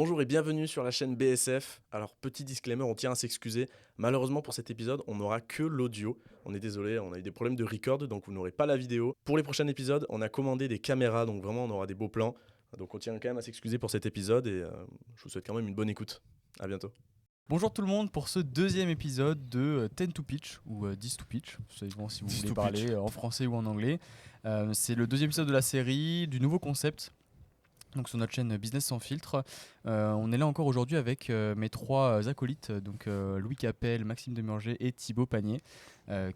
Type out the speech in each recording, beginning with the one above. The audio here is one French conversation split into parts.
Bonjour et bienvenue sur la chaîne BSF. Alors petit disclaimer, on tient à s'excuser. Malheureusement pour cet épisode, on n'aura que l'audio. On est désolé, on a eu des problèmes de record, donc vous n'aurez pas la vidéo. Pour les prochains épisodes, on a commandé des caméras, donc vraiment on aura des beaux plans. Donc on tient quand même à s'excuser pour cet épisode et je vous souhaite quand même une bonne écoute. À bientôt. Bonjour tout le monde pour ce deuxième épisode de 10 to Pitch ou 10 to Pitch, ça dépend si vous 10 voulez to parler pitch. en français ou en anglais. C'est le deuxième épisode de la série, du nouveau concept. Donc sur notre chaîne Business sans filtre, on est là encore aujourd'hui avec mes trois acolytes, donc Louis Capel, Maxime Demurger et Thibaut Panier,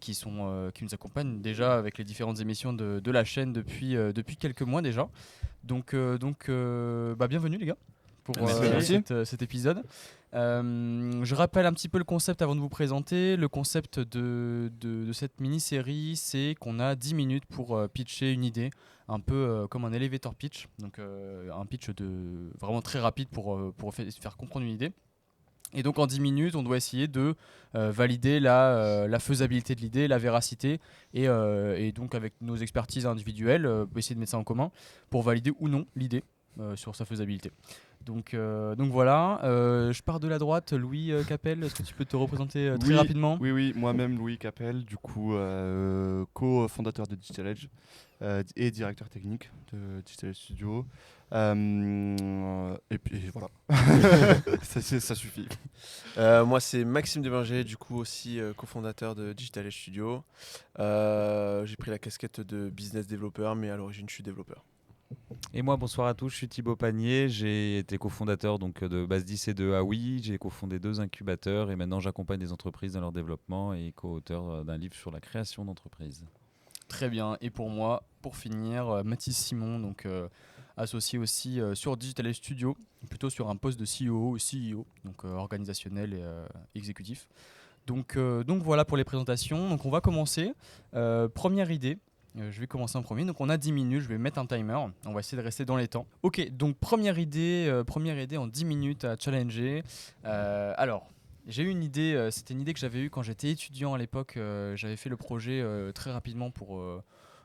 qui nous accompagnent déjà avec les différentes émissions de la chaîne depuis quelques mois déjà. Donc, bienvenue les gars pour Merci. cet épisode. Je rappelle un petit peu le concept avant de vous présenter. Le concept de cette mini-série, c'est qu'on a 10 minutes pour pitcher une idée, un peu comme un elevator pitch, donc un pitch vraiment très rapide pour faire comprendre une idée. Et donc en 10 minutes, on doit essayer de valider la faisabilité de l'idée, la véracité, et donc avec nos expertises individuelles, essayer de mettre ça en commun pour valider ou non l'idée sur sa faisabilité. Donc voilà, je pars de la droite. Louis Capel, est-ce que tu peux te représenter très rapidement ? Oui, moi-même Louis Capel, du coup co-fondateur de Digital Edge et directeur technique de Digital Edge Studio. Et puis voilà, ça suffit. Moi c'est Maxime Demurger, du coup aussi cofondateur de Digital Edge Studio. J'ai pris la casquette de business développeur, mais à l'origine je suis développeur. Et moi, bonsoir à tous, je suis Thibaut Panier, j'ai été cofondateur de Base 10 et de Awi, j'ai cofondé 2 incubateurs et maintenant j'accompagne des entreprises dans leur développement et co-auteur d'un livre sur la création d'entreprises. Très bien. Et pour moi, pour finir, Mathis Simon, donc associé aussi sur Digital Edge Studio, plutôt sur un poste de CEO ou CEO, donc organisationnel et exécutif. Donc voilà pour les présentations. Donc on va commencer. Première idée. Je vais commencer en premier. Donc on a 10 minutes, je vais mettre un timer. On va essayer de rester dans les temps. Ok, donc première idée en 10 minutes à challenger. Alors, j'ai eu une idée, c'était une idée que j'avais eue quand j'étais étudiant à l'époque. J'avais fait le projet très rapidement pour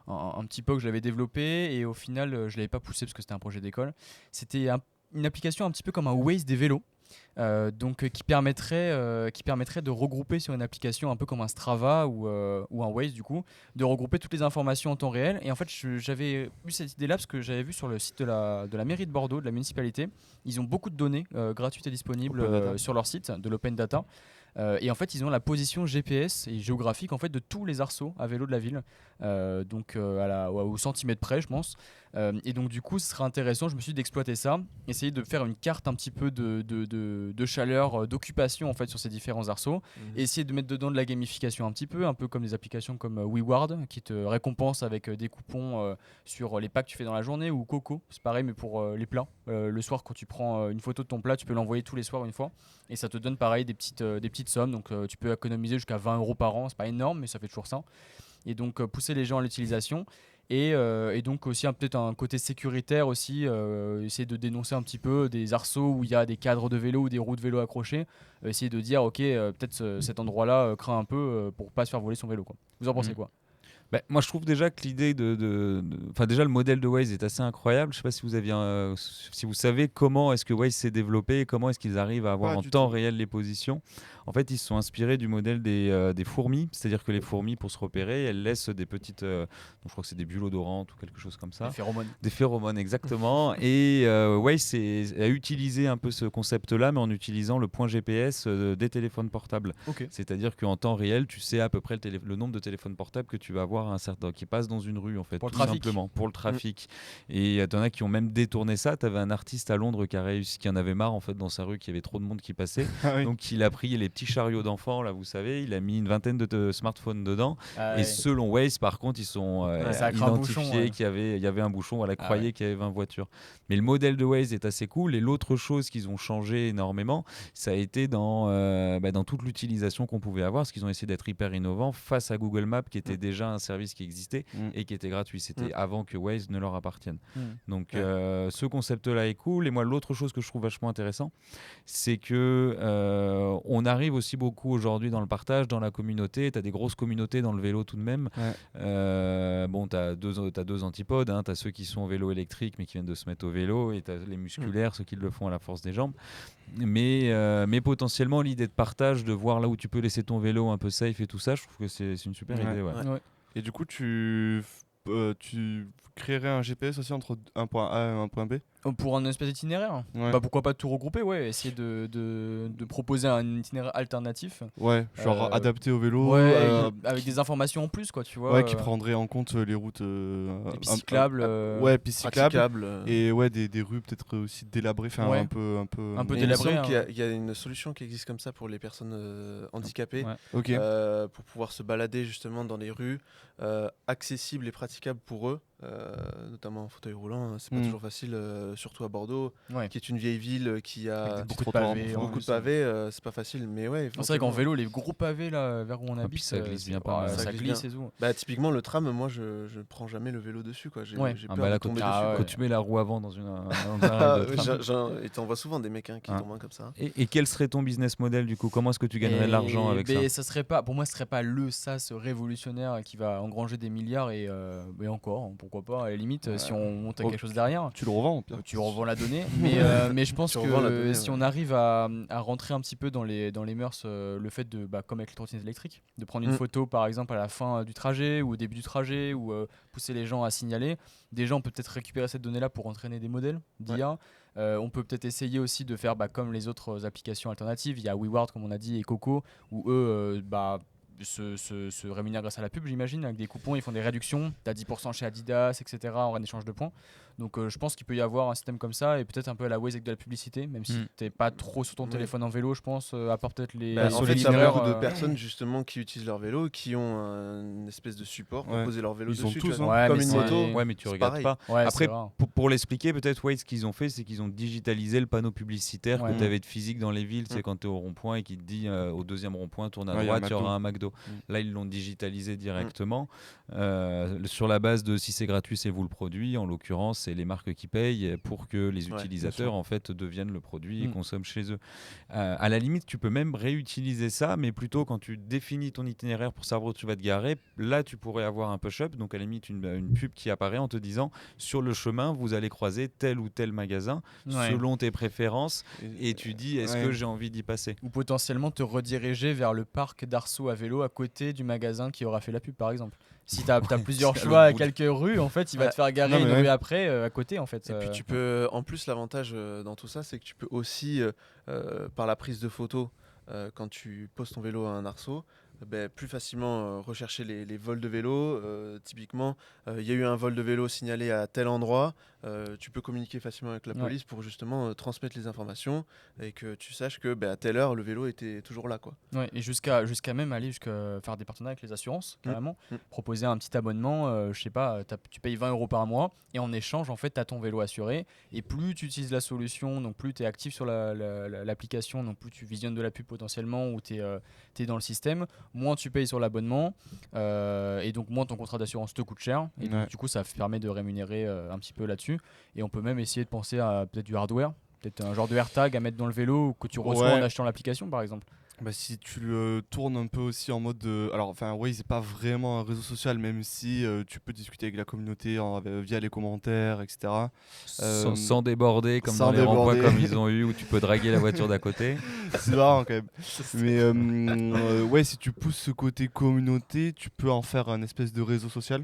un petit peu que je l'avais développé et au final je ne l'avais pas poussé parce que c'était un projet d'école. C'était une application un petit peu comme un Waze des vélos. Qui permettrait de regrouper sur une application un peu comme un Strava ou un Waze du coup, de regrouper toutes les informations en temps réel. Et en fait, j'avais eu cette idée-là parce que j'avais vu sur le site de la mairie de Bordeaux, de la municipalité, ils ont beaucoup de données gratuites et disponibles sur leur site de l'open data. Et en fait, ils ont la position GPS et géographique en fait de tous les arceaux à vélo de la ville, au centimètre près, je pense. Et donc du coup, ce serait intéressant. Je me suis dit d'exploiter ça, essayer de faire une carte un petit peu de chaleur, d'occupation en fait sur ces différents arceaux. Essayer de mettre dedans de la gamification un peu comme des applications comme WeWard qui te récompense avec des coupons sur les pas que tu fais dans la journée, ou Coco, c'est pareil mais pour les plats. Le soir, quand tu prends une photo de ton plat, tu peux l'envoyer tous les soirs une fois. Et ça te donne pareil des petites sommes, donc tu peux économiser jusqu'à 20 € par an, c'est pas énorme mais ça fait toujours ça. Et donc pousser les gens à l'utilisation et donc aussi peut-être un côté sécuritaire aussi, essayer de dénoncer un petit peu des arceaux où il y a des cadres de vélo ou des roues de vélo accrochées, essayer de dire ok peut-être cet endroit-là craint un peu pour pas se faire voler son vélo quoi. Vous en pensez quoi ? Moi, je trouve déjà que l'idée déjà le modèle de Waze est assez incroyable. Je sais pas si si vous savez comment est-ce que Waze s'est développé et comment est-ce qu'ils arrivent à avoir en temps réel les positions. En fait, ils se sont inspirés du modèle des fourmis, c'est-à-dire que les fourmis, pour se repérer, elles laissent des petites, je crois que c'est des bulles odorantes ou quelque chose comme ça. Des phéromones. Des phéromones, exactement. Et Waze a utilisé un peu ce concept-là, mais en utilisant le point GPS des téléphones portables. Okay. C'est-à-dire qu'en temps réel, tu sais à peu près le nombre de téléphones portables que tu vas avoir qui passe dans une rue, en fait, pour tout simplement, pour le trafic. Et t'en as qui ont même détourné ça. T'avais un artiste à Londres qui en avait marre, en fait, dans sa rue, qu'il y avait trop de monde qui passait. Donc il a pris les petits chariots d'enfants, là, vous savez, il a mis une vingtaine de smartphones dedans. Et selon Waze, par contre, ils sont identifiés qu'il y avait un bouchon, croyait qu'il y avait 20 voitures. Mais le modèle de Waze est assez cool. Et l'autre chose qu'ils ont changé énormément, ça a été dans toute l'utilisation qu'on pouvait avoir, parce qu'ils ont essayé d'être hyper innovants face à Google Maps, qui était déjà un service qui existait et qui était gratuit. C'était Mm. avant que Waze ne leur appartienne. Donc Ouais. ce concept-là est cool. Et moi, l'autre chose que je trouve vachement intéressant, c'est que on arrive aussi beaucoup aujourd'hui dans le partage, dans la communauté. Tu as des grosses communautés dans le vélo tout de même. Bon, tu as deux antipodes. Tu as ceux qui sont au vélo électrique mais qui viennent de se mettre au vélo, et tu as les musculaires, ceux qui le font à la force des jambes. Mais potentiellement, l'idée de partage, de voir là où tu peux laisser ton vélo un peu safe et tout ça, je trouve que c'est une super Ouais. idée. Ouais. Ouais. Et du coup, tu créerais un GPS aussi entre un point A et un point B? Pour un espèce d'itinéraire, Ouais. bah pourquoi pas tout regrouper, essayer de proposer un itinéraire alternatif. Ouais, genre adapté au vélo. Avec des informations en plus, quoi, tu vois. Ouais, qui prendrait en compte les routes. Les pistes cyclables. Ouais, pistes cyclables. Praticable. Et ouais, des rues peut-être aussi délabrées, enfin Ouais. un peu Un peu Mais il me délabré, semble hein. qu'il y a une solution qui existe comme ça pour les personnes handicapées, Ouais. Ok. pour pouvoir se balader justement dans les rues, accessibles et praticables pour eux, notamment en fauteuil roulant. C'est pas toujours facile, surtout à Bordeaux, Ouais. qui est une vieille ville qui a Avec beaucoup de trottoirs, pavés. enfin, en beaucoup de plus. pavés. C'est pas facile, mais ouais. C'est vrai qu'en éventuellement. vélo, les gros pavés là, vers où on habite, puis ça glisse bien pas ouais, mal. ça Ça glisse glisse et tout. Bah, typiquement, le tram, moi je prends jamais le vélo dessus, quoi. J'ai Ouais. j'ai Ah peur bah là, de quand, tomber tu, dessus. Ah quoi. quand tu mets la roue avant dans un arrêt Ah, de tram. et t'en vois souvent des mecs qui Ah. tombent comme ça. Et quel serait ton business model du coup? Comment est-ce que tu gagnerais de l'argent avec ça? serait pas, pour moi, ce serait pas le SaaS révolutionnaire qui va engranger des milliards et encore, hein, pourquoi pas, à la limite, si on monte à Oh. quelque chose derrière. Tu le revends au pire. Tu revends la donnée, mais je pense Tu revends la que donnée, si ouais. on arrive à rentrer un petit peu dans les mœurs, le fait de, comme avec les trottinettes électriques, de prendre une photo par exemple à la fin du trajet ou au début du trajet, ou pousser les gens à signaler, déjà on peut peut-être récupérer cette donnée-là pour entraîner des modèles d'IA. On peut peut-être essayer aussi de faire comme les autres applications alternatives. Il y a WeWard comme on a dit et Coco, où eux se rémunèrent grâce à la pub, j'imagine, avec des coupons, ils font des réductions, t'as 10% chez Adidas, etc. en échange de points. Donc je pense qu'il peut y avoir un système comme ça, et peut-être un peu à la Waze avec de la publicité, même si t'es pas trop sur ton Oui. téléphone en vélo, je pense, à part peut-être les Bah, en fait, il y a itinéraires, beaucoup de personnes justement qui utilisent leur vélo, qui ont une espèce de support pour Ouais. poser leur vélo Ils ont dessus, tous, tu vois. hein. Ouais, Comme mais une c'est- moto. Ouais, mais tu c'est regardes pareil. pas. Ouais, Après, c'est rare. pour l'expliquer, peut-être, Waze, ce qu'ils ont fait, c'est qu'ils ont digitalisé le panneau publicitaire Ouais. que tu avais de physique dans les villes. C'est Mm. quand tu es au rond-point et qui te dit au deuxième rond-point, tourne à Ouais, il y a un droite, il y aura McDo. un McDo. Là, ils l'ont digitalisé directement sur la base de si c'est gratuit, c'est vous le produit. En l'occurrence, c'est les marques qui payent pour que les Ouais, utilisateurs en fait deviennent le produit et Mm. consomment chez eux. À la limite, tu peux même réutiliser ça, mais plutôt quand tu définis ton itinéraire pour savoir où tu vas te garer, là, tu pourrais avoir un push-up, donc à la limite une pub qui apparaît en te disant sur le chemin, vous allez croiser tel ou tel magasin Ouais. selon tes préférences, et tu dis est-ce Ouais. que j'ai envie d'y passer? Ou potentiellement te rediriger vers le parc d'Arceau à vélo à côté du magasin qui aura fait la pub, par exemple. Si t'as plusieurs c'est à choix à l'autre bout quelques rues, en fait, il va te faire garer Non, mais une ouais. rue après, à côté, en fait. Et puis tu peux, en plus, l'avantage dans tout ça, c'est que tu peux aussi, par la prise de photos, quand tu poses ton vélo à un arceau, plus facilement rechercher les vols de vélo. Typiquement, il y a eu un vol de vélo signalé à tel endroit. Tu peux communiquer facilement avec la Ouais. police pour justement transmettre les informations et que tu saches que à telle heure, le vélo était toujours là, quoi. Ouais, et jusqu'à même aller jusqu'à faire des partenariats avec les assurances, carrément. Mm. Proposer un petit abonnement, je sais pas, tu payes 20 € par mois, et en échange, en fait, tu as ton vélo assuré. Et plus tu utilises la solution, donc plus tu es actif sur l'application, donc plus tu visionnes de la pub potentiellement, ou tu es dans le système, moins tu payes sur l'abonnement, et donc moins ton contrat d'assurance te coûte cher. Et donc, Ouais. du coup, ça permet de rémunérer un petit peu là-dessus. Et on peut même essayer de penser à peut-être du hardware, peut-être un genre de AirTag à mettre dans le vélo que tu reçois Ouais. en achetant l'application, par exemple. Bah, si tu le tournes un peu aussi en mode de... Alors, enfin, Waze, c'est pas vraiment un réseau social, même si tu peux discuter avec la communauté via les commentaires, etc. Sans déborder, comme sans dans les renvois déborder. comme ils ont eu, où tu peux draguer la voiture d'à côté. C'est marrant quand même. Mais ouais, si tu pousses ce côté communauté, tu peux en faire un espèce de réseau social.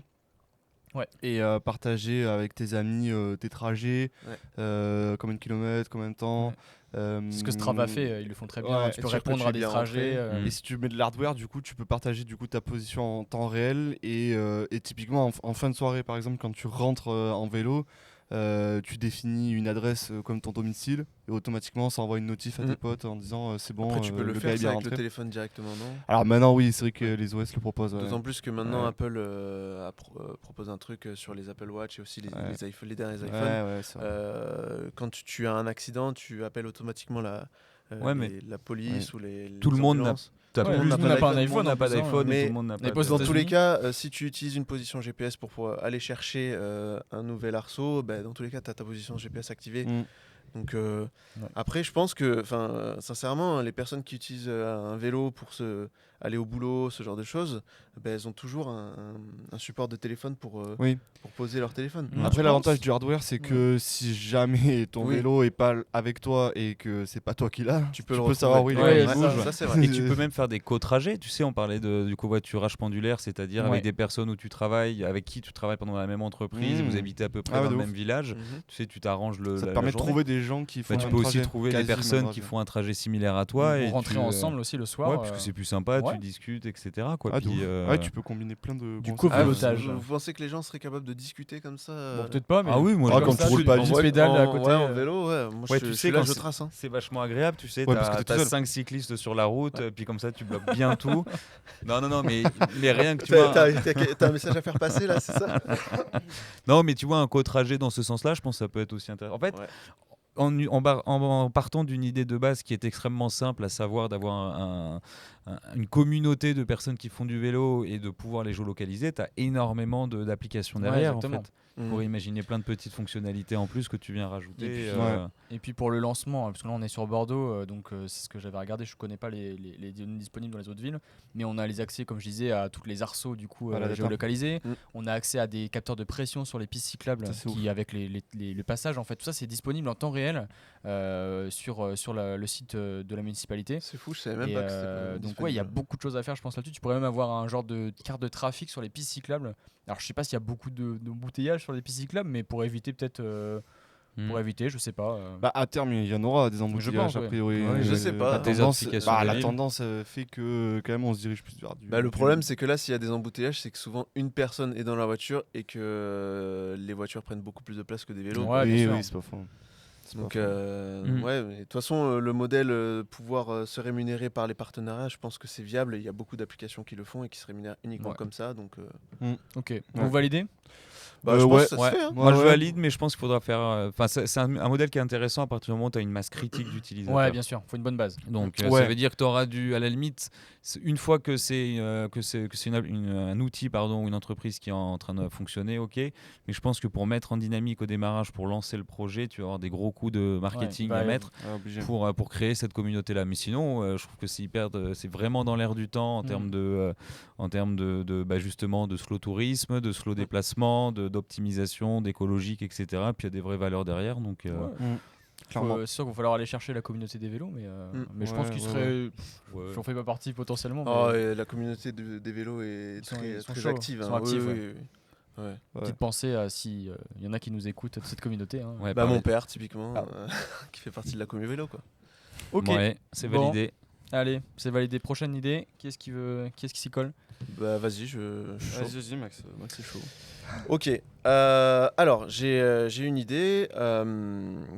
Ouais. Et partager avec tes amis tes trajets, combien de kilomètres, combien de temps. Ouais. C'est ce que Strava fait, ils le font très bien. Ouais, Tu peux et sûr que répondre tu à es des bien trajets. rentré. Et si tu mets de l'hardware, du coup, tu peux partager du coup ta position en temps réel. Et typiquement, en fin de soirée, par exemple, quand tu rentres en vélo, tu définis une adresse comme ton domicile et automatiquement ça envoie une notif à tes potes en disant c'est bon, Après, tu peux le gars faire est ça bien avec le rentré. téléphone directement, non? Alors maintenant, oui, c'est vrai que les OS le proposent. Ouais. D'autant plus que maintenant Ouais. Apple propose un truc sur les Apple Watch et aussi les iPhones, les derniers Ouais, iPhones. ouais, c'est vrai. Quand tu as un accident, tu appelles automatiquement la police ou les Tout le monde n'a ambulances. Tout Ouais, le monde tout n'a pas un le monde iPhone, a n'a pas besoin, d'iPhone, mais et tout le monde n'a les pas postes Dans aux tous les États-Unis. cas, si tu utilises une position GPS pour aller chercher un nouvel arceau, dans tous les cas, tu as ta position GPS activée. Donc après, je pense que, sincèrement, les personnes qui utilisent un vélo pour aller au boulot, ce genre de choses, elles ont toujours un support de téléphone pour poser leur téléphone. Après, je l'avantage pense. du hardware, c'est que si jamais ton Oui. vélo est pas avec toi et que c'est pas toi qui l'as, Tu peux le savoir où retrouver. il est. Ouais, il ça, bouge. ça, c'est vrai. Et tu peux même faire des co-trajets, tu sais, on parlait du covoiturage pendulaire, c'est-à-dire Ouais. avec des personnes où tu travailles, avec qui tu travailles pendant la même entreprise, et vous habitez à peu près Ah ouais, dans le de même village, Mhm. tu sais, tu t'arranges Ça la te permet de journée. trouver des gens qui font Tu le peux même aussi trajet, trouver des quasi le même personnes trajet. qui font un trajet similaire à toi. et Pour rentrer tu, ensemble aussi le soir. Ouais, parce que c'est plus sympa, ouais. tu discutes, etc. Quoi. Ah, de Puis, ouf. Ouais, tu peux combiner plein de Du concepts. covoiturage. Vous pensez que les gens seraient capables de discuter comme ça Bon, peut-être pas, mais. Ah oui, moi Ah, je quand comme tu ça, roules je- pas en vite. vrai, pédales à côté. en vélo, moi Ouais, je tu suis sais, là, quand je trace. c'est vachement agréable, tu sais, Ouais, parce que t'es tout t'as seul. 5 cyclistes sur la route, puis comme ça tu bloques bien tout. Non, mais rien que tu T'as vois. t'as un message à faire passer là, c'est ça? Non, mais tu vois, un co-trajet dans ce sens-là, je pense que ça peut être aussi intéressant. En fait, Ouais. en partant d'une idée de base qui est extrêmement simple, à savoir d'avoir une communauté de personnes qui font du vélo et de pouvoir les géolocaliser, tu as énormément d'applications Ouais, derrière, en exactement. fait. Pour imaginer plein de petites fonctionnalités en plus que tu viens rajouter. Et puis, Et puis pour le lancement, parce que là on est sur Bordeaux, donc c'est ce que j'avais regardé, je connais pas les données disponibles dans les autres villes, mais on a les accès, comme je disais, à toutes les arceaux du coup À la data. géolocalisés. Mm. On a accès à des capteurs de pression sur les pistes cyclables Ça, c'est qui, avec le passage, en fait, tout ça c'est disponible en temps réel sur le site de la municipalité. C'est fou, je savais même Et, pas que c'était donc ouais, il y a disponible. beaucoup de choses à faire, je pense là-dessus. Tu pourrais même avoir un genre de carte de trafic sur les pistes cyclables. Alors je sais pas s'il y a beaucoup d'embouteillages sur les pistes cyclables, mais pour éviter peut-être, pour éviter, je sais pas. Bah, à terme, il y en aura des embouteillages, pense, a ouais. priori. Ouais, je sais pas. La Des tendance, applications de la ville. tendance fait que quand même on se dirige plus vers du. Le problème, c'est que là, s'il y a des embouteillages, c'est que souvent une personne est dans la voiture et que les voitures prennent beaucoup plus de place que des vélos. Ouais, bien sûr. oui, c'est pas faux. C'est Donc, pas faux. ouais, mais de toute façon, le modèle pouvoir se rémunérer par les partenariats, je pense que c'est viable. Il y a beaucoup d'applications qui le font et qui se rémunèrent uniquement Ouais. comme ça. Donc, Ok, vous validez? je pense ouais. que ça se fait. Hein. Moi je ouais. valide, mais je pense qu'il faudra faire. Enfin, c'est un modèle qui est intéressant à partir du moment où tu as une masse critique d'utilisateurs. Ouais, bien sûr, faut une bonne base. Donc Ouais. ça veut dire que tu auras à la limite, une fois que c'est un outil ou une entreprise qui est en train de fonctionner, ok. Mais je pense que pour mettre en dynamique au démarrage, pour lancer le projet, tu vas avoir des gros coups de marketing Ouais, à bah, mettre Obligé. pour créer cette communauté-là. Mais sinon, je trouve que c'est vraiment dans l'air du temps en termes justement de slow tourisme, de slow déplacement, d'optimisation, d'écologique, etc. Puis il y a des vraies valeurs derrière. Donc, Clairement. C'est sûr qu'il va falloir aller chercher la communauté des vélos, mais je pense Ouais, qu'il ouais, serait. ouais. J'en fais pas partie potentiellement. Oh, Mais et la communauté des vélos est Ils sont très chauds, active. ils hein. sont actifs, Oui, ouais. oui, oui. Ouais. petite pensée à si y en a qui nous écoutent de cette communauté. Hein. ouais, Mon parler- père, typiquement, Ah. qui fait partie de la commu vélo. Quoi. Ok, Ouais, c'est Bon. validé. allez, c'est validé. Prochaine idée. Qui est-ce qui s'y colle? Vas-y, je suis chaud. Vas-y, Max, c'est chaud. Ok, alors j'ai une idée.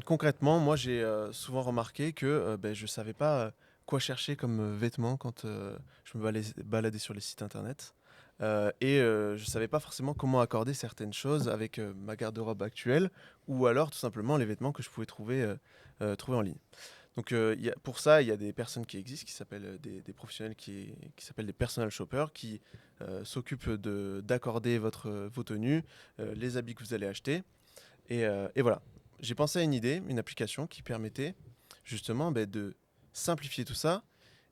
Concrètement, moi j'ai souvent remarqué que je savais pas quoi chercher comme vêtements quand je me baladais sur les sites internet. Et je savais pas forcément comment accorder certaines choses avec ma garde-robe actuelle ou alors tout simplement les vêtements que je pouvais trouver en ligne. Donc pour ça, il y a des personnes qui existent, qui s'appellent des professionnels qui s'appellent des personal shoppers, qui s'occupent d'accorder vos tenues, les habits que vous allez acheter. Et voilà, j'ai pensé à une idée, une application qui permettait justement de simplifier tout ça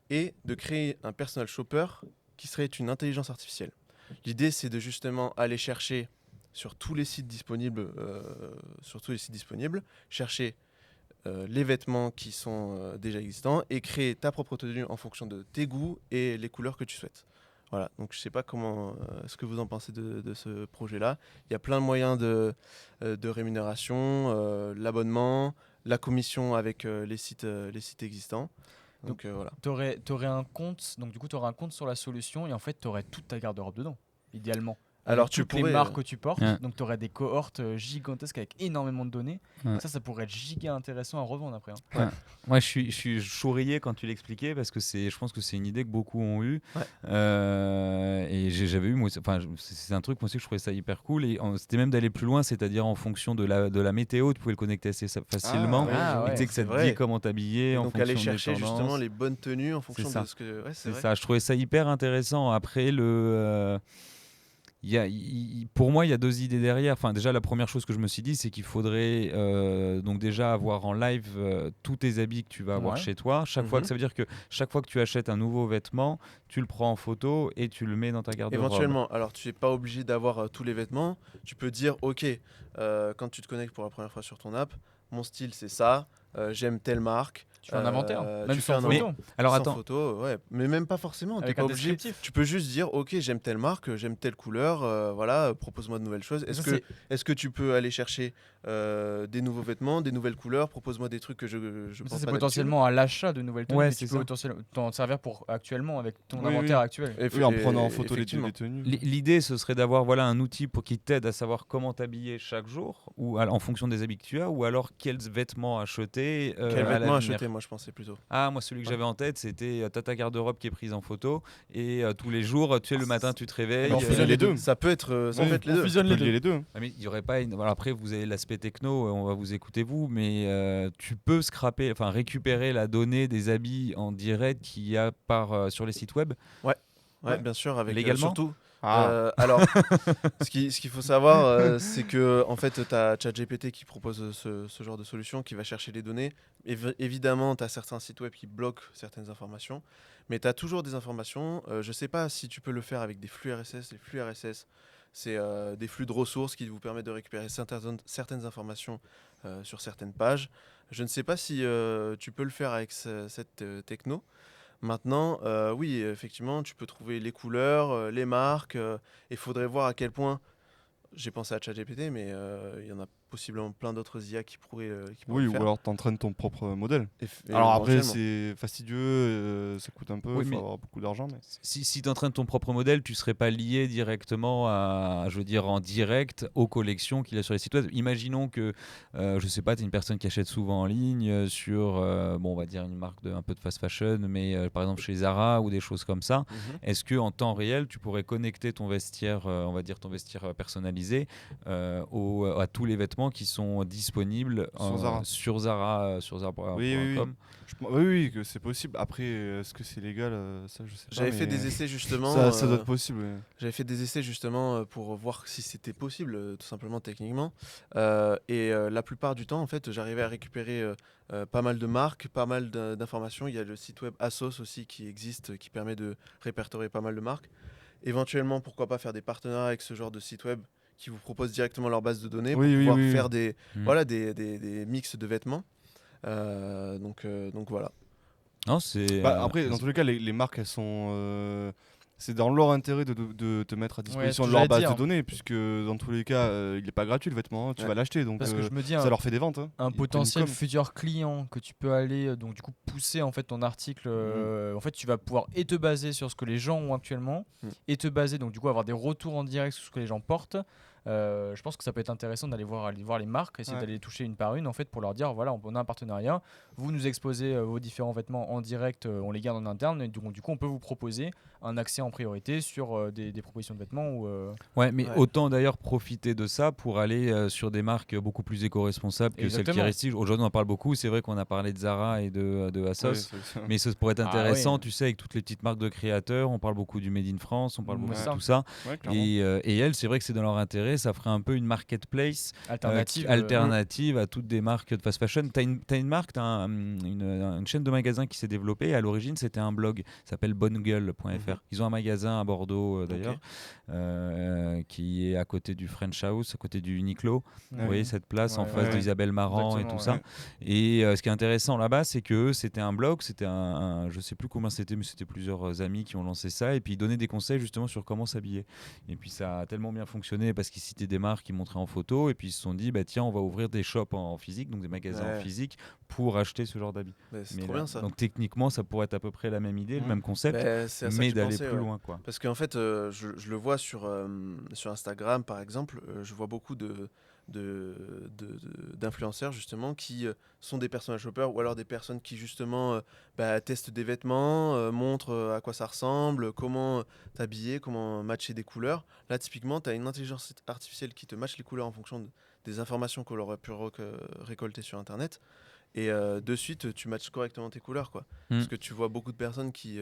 et de créer un personal shopper qui serait une intelligence artificielle. L'idée, c'est de justement aller chercher sur tous les sites disponibles, chercher les vêtements qui sont déjà existants et créer ta propre tenue en fonction de tes goûts et les couleurs que tu souhaites. Voilà, donc je ne sais pas ce que vous en pensez de ce projet-là. Il y a plein de moyens de rémunération, l'abonnement, la commission avec les sites existants. Donc voilà. T'aurais un compte, donc du coup t'aurais un compte sur la solution et en fait t'aurais toute ta garde-robe dedans, idéalement. Alors, avec tu toutes les pourrais, marques que tu portes. Ouais. Donc tu aurais des cohortes gigantesques avec énormément de données. Ouais. Ça pourrait être giga intéressant à revendre après. Hein. Moi, je suis souriais quand tu l'expliquais parce que je pense que c'est une idée que beaucoup ont eu. Ouais. Et j'avais eu, moi, c'est un truc moi aussi que je trouvais ça hyper cool. Et c'était même d'aller plus loin, c'est-à-dire en fonction de la météo, tu pouvais le connecter assez facilement. Ah Et ouais. tu sais que ça C'est te vrai. dit comment t'habiller Et en donc fonction aller des chercher tendances. justement les bonnes tenues en fonction ça. de ce que. Ouais, c'est C'est vrai. ça, je trouvais ça hyper intéressant. Après, pour moi, il y a deux idées derrière. Enfin, déjà, la première chose que je me suis dit, c'est qu'il faudrait donc déjà avoir en live tous tes habits que tu vas avoir Ouais. chez toi. Chaque fois que ça veut dire que chaque fois que tu achètes un nouveau vêtement, tu le prends en photo et tu le mets dans ta garde-robe. Éventuellement, alors tu n'es pas obligé d'avoir tous les vêtements. Tu peux dire, ok, quand tu te connectes pour la première fois sur ton app, mon style c'est ça, j'aime telle marque. Tu fais un inventaire, même tu fais sans un photo. inventaire. Alors Sans attends, photo, ouais, mais même pas forcément. T'es Avec pas un obligé. descriptif. Tu peux juste dire, ok, j'aime telle marque, j'aime telle couleur, voilà, propose-moi de nouvelles choses. Ça, c'est- Est-ce que tu peux aller chercher des nouveaux vêtements, des nouvelles couleurs, propose-moi des trucs que je ça, pense c'est pas d'habitude. potentiellement à l'achat de nouvelles tenues, Ouais, mais c'est tu peux ça. potentiellement t'en servir pour actuellement avec ton Oui, inventaire oui. actuel. Et Oui, en et- prenant en photo les effectivement. tenues. l'idée, ce serait d'avoir voilà, un outil qui t'aide à savoir comment t'habiller chaque jour, ou en fonction des habits que tu as, ou alors quels vêtements acheter. Quel à vêtement l'avenir. acheter, moi je pensais plutôt. Ah, moi, celui que j'avais en tête, c'était t'as ta garde-robe qui est prise en photo et tous les jours, tu sais, le matin, tu te réveilles. on fusionne les deux. Ça peut être, ça Oui, peut être les on deux. fusionne Tu les peux deux. lier les deux. Ah, mais il y aurait pas voilà, après, vous avez l'aspect techno, on va vous écouter vous, mais tu peux récupérer la donnée des habits en direct qu'il y a sur les sites web. Ouais, bien sûr, avec Légalement surtout. Ah. Alors, ce qu'il faut savoir, c'est que en fait, tu as ChatGPT qui propose ce genre de solution, qui va chercher les données. Évidemment, tu as certains sites web qui bloquent certaines informations, mais tu as toujours des informations. Je ne sais pas si tu peux le faire avec des flux RSS. Les flux RSS, c'est des flux de ressources qui vous permettent de récupérer certaines informations sur certaines pages. Je ne sais pas si tu peux le faire avec cette techno. Maintenant, oui, effectivement, tu peux trouver les couleurs, les marques. Il faudrait voir à quel point. J'ai pensé à ChatGPT, mais il y en a possiblement plein d'autres IA qui pourraient le Oui, ou faire. alors t'entraînes ton propre modèle. Et Alors après, éventuellement. c'est fastidieux, ça coûte un peu, Oui, il mais- faut avoir beaucoup d'argent. Mais... Si tu entraînes ton propre modèle, tu serais pas lié directement en direct aux collections qu'il y a sur les sites web. Imaginons que, je sais pas, tu es une personne qui achète souvent en ligne sur, on va dire une marque un peu de fast fashion, mais par exemple chez Zara ou des choses comme ça. Mhm. Est-ce que en temps réel, tu pourrais connecter ton vestiaire, on va dire ton vestiaire personnalisé, à tous les vêtements qui sont disponibles Sur Zara. sur Zara, sur Zara.com. Oui, oui, oui. Oui, que c'est possible. Après, est-ce que c'est légal ça, je sais pas. J'avais fait mais des essais justement. ça doit être possible. Ouais. J'avais fait des essais justement pour voir si c'était possible, tout simplement techniquement. La plupart du temps, en fait, j'arrivais à récupérer pas mal de marques, pas mal d'informations. Il y a le site web Asos aussi qui existe, qui permet de répertorier pas mal de marques. Éventuellement, pourquoi pas faire des partenariats avec ce genre de site web qui vous proposent directement leur base de données pour pouvoir faire des mix de vêtements. Donc voilà. Non, c'est. Après, dans tous les cas, les marques, elles sont. C'est dans leur intérêt de te mettre à disposition ce de que leur j'allais base dire. de données, puisque dans tous les cas, il n'est pas gratuit le vêtement, hein, tu Ouais. vas l'acheter, donc Parce que je me dis, ça leur fait des ventes. Hein. un Ils prennent une potentiel com. futur client que tu peux aller donc du coup pousser en fait ton article en fait tu vas pouvoir et te baser sur ce que les gens ont actuellement et te baser donc du coup avoir des retours en direct sur ce que les gens portent. Je pense que ça peut être intéressant d'aller voir les marques, essayer d'aller les toucher une par une en fait pour leur dire voilà on a un partenariat, vous nous exposez vos différents vêtements en direct, on les garde en interne et du coup on peut vous proposer un accès en priorité sur des propositions de vêtements ou Ouais, mais Ouais. autant d'ailleurs profiter de ça pour aller sur des marques beaucoup plus éco-responsables que celles qui Exactement. restent. Aujourd'hui, on en parle beaucoup. C'est vrai qu'on a parlé de Zara et de Asos. Ouais, c'est- Mais ça pourrait être Ah intéressant, oui. tu sais, avec toutes les petites marques de créateurs. On parle beaucoup du Made in France, on parle beaucoup ça. de tout ça. ouais, clairement. Et elles, c'est vrai que c'est dans leur intérêt. Ça ferait un peu une marketplace alternative. à toutes des marques de fast fashion. T'as une marque, t'as une chaîne de magasins qui s'est développée. À l'origine, c'était un blog. Ça s'appelle bonnegueule.fr. Ils ont un magasin à Bordeaux d'ailleurs, qui est à côté du French House, à côté du Uniqlo. Vous voyez cette place en Ouais, face ouais. d'Isabelle Marant et Exactement, tout ça. Et ce qui est intéressant là-bas, c'est que c'était un blog, c'était je sais plus combien c'était, mais c'était plusieurs amis qui ont lancé ça et puis ils donnaient des conseils justement sur comment s'habiller. Et puis ça a tellement bien fonctionné parce qu'ils citaient des marques, ils montraient en photo, et puis ils se sont dit, bah tiens, on va ouvrir des shops en physique, donc des magasins en physique, pour acheter ce genre d'habits. C'est trop bien ça. Donc techniquement, ça pourrait être à peu près la même idée, le même concept, C'est à ça mais que je d'aller pensais, plus ouais. loin, quoi. Parce qu'en fait, je le vois sur Instagram, par exemple, je vois beaucoup d'influenceurs justement qui sont des personal shoppers ou alors des personnes qui justement testent des vêtements, montrent à quoi ça ressemble, comment t'habiller, comment matcher des couleurs. Là, typiquement, tu as une intelligence artificielle qui te matche les couleurs en fonction des informations qu'on aurait pu récolter sur Internet. Et de suite, tu matches correctement tes couleurs, quoi. Parce que tu vois beaucoup de personnes qui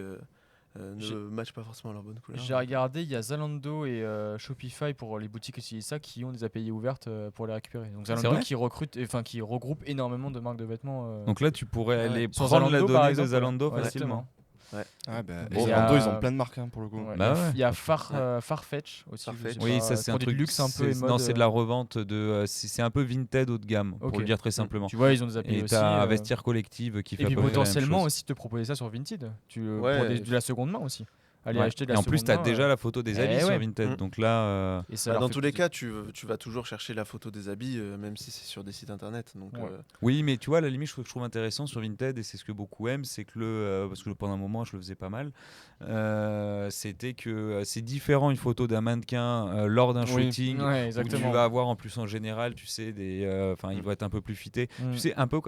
ne matchent pas forcément leurs bonnes couleurs. J'ai regardé, il y a Zalando et Shopify pour les boutiques qui utilisent ça qui ont des API ouvertes pour les récupérer. Donc Zalando qui regroupe énormément de marques de vêtements. Donc là, tu pourrais aller Sur prendre la Zalando, par donnée de exemple, Zalando ouais, facilement. Ouais. Zalando, ils ont plein de marques pour le coup. Ouais. Bah il y a Farfetch aussi. Farfetch. Oui, ça c'est un produit truc de luxe un peu. Non, c'est de la revente de. C'est un peu Vinted haut de gamme, pour le dire très simplement. Tu vois, ils ont des API Et aussi. t'as Vestiaire Collective qui fait et puis à peu près la même potentiellement chose. aussi te proposer ça sur Vinted. Pour Ouais. de la seconde main aussi. Aller Ouais. acheter de Et la en plus, seconde tu as main, déjà la photo des habits sur Vinted. Donc là. et ça leur Dans fait tous les plaisir. cas, tu vas toujours chercher la photo des habits, même si c'est sur des sites internet. Donc, Oui, mais tu vois, à la limite, je trouve intéressant sur Vinted, et c'est ce que beaucoup aiment, c'est que parce que pendant un moment, je le faisais pas mal, c'était que c'est différent une photo d'un mannequin lors d'un shooting, où tu vas avoir en plus en général, tu sais, il va être un peu plus fité. Tu sais, un peu,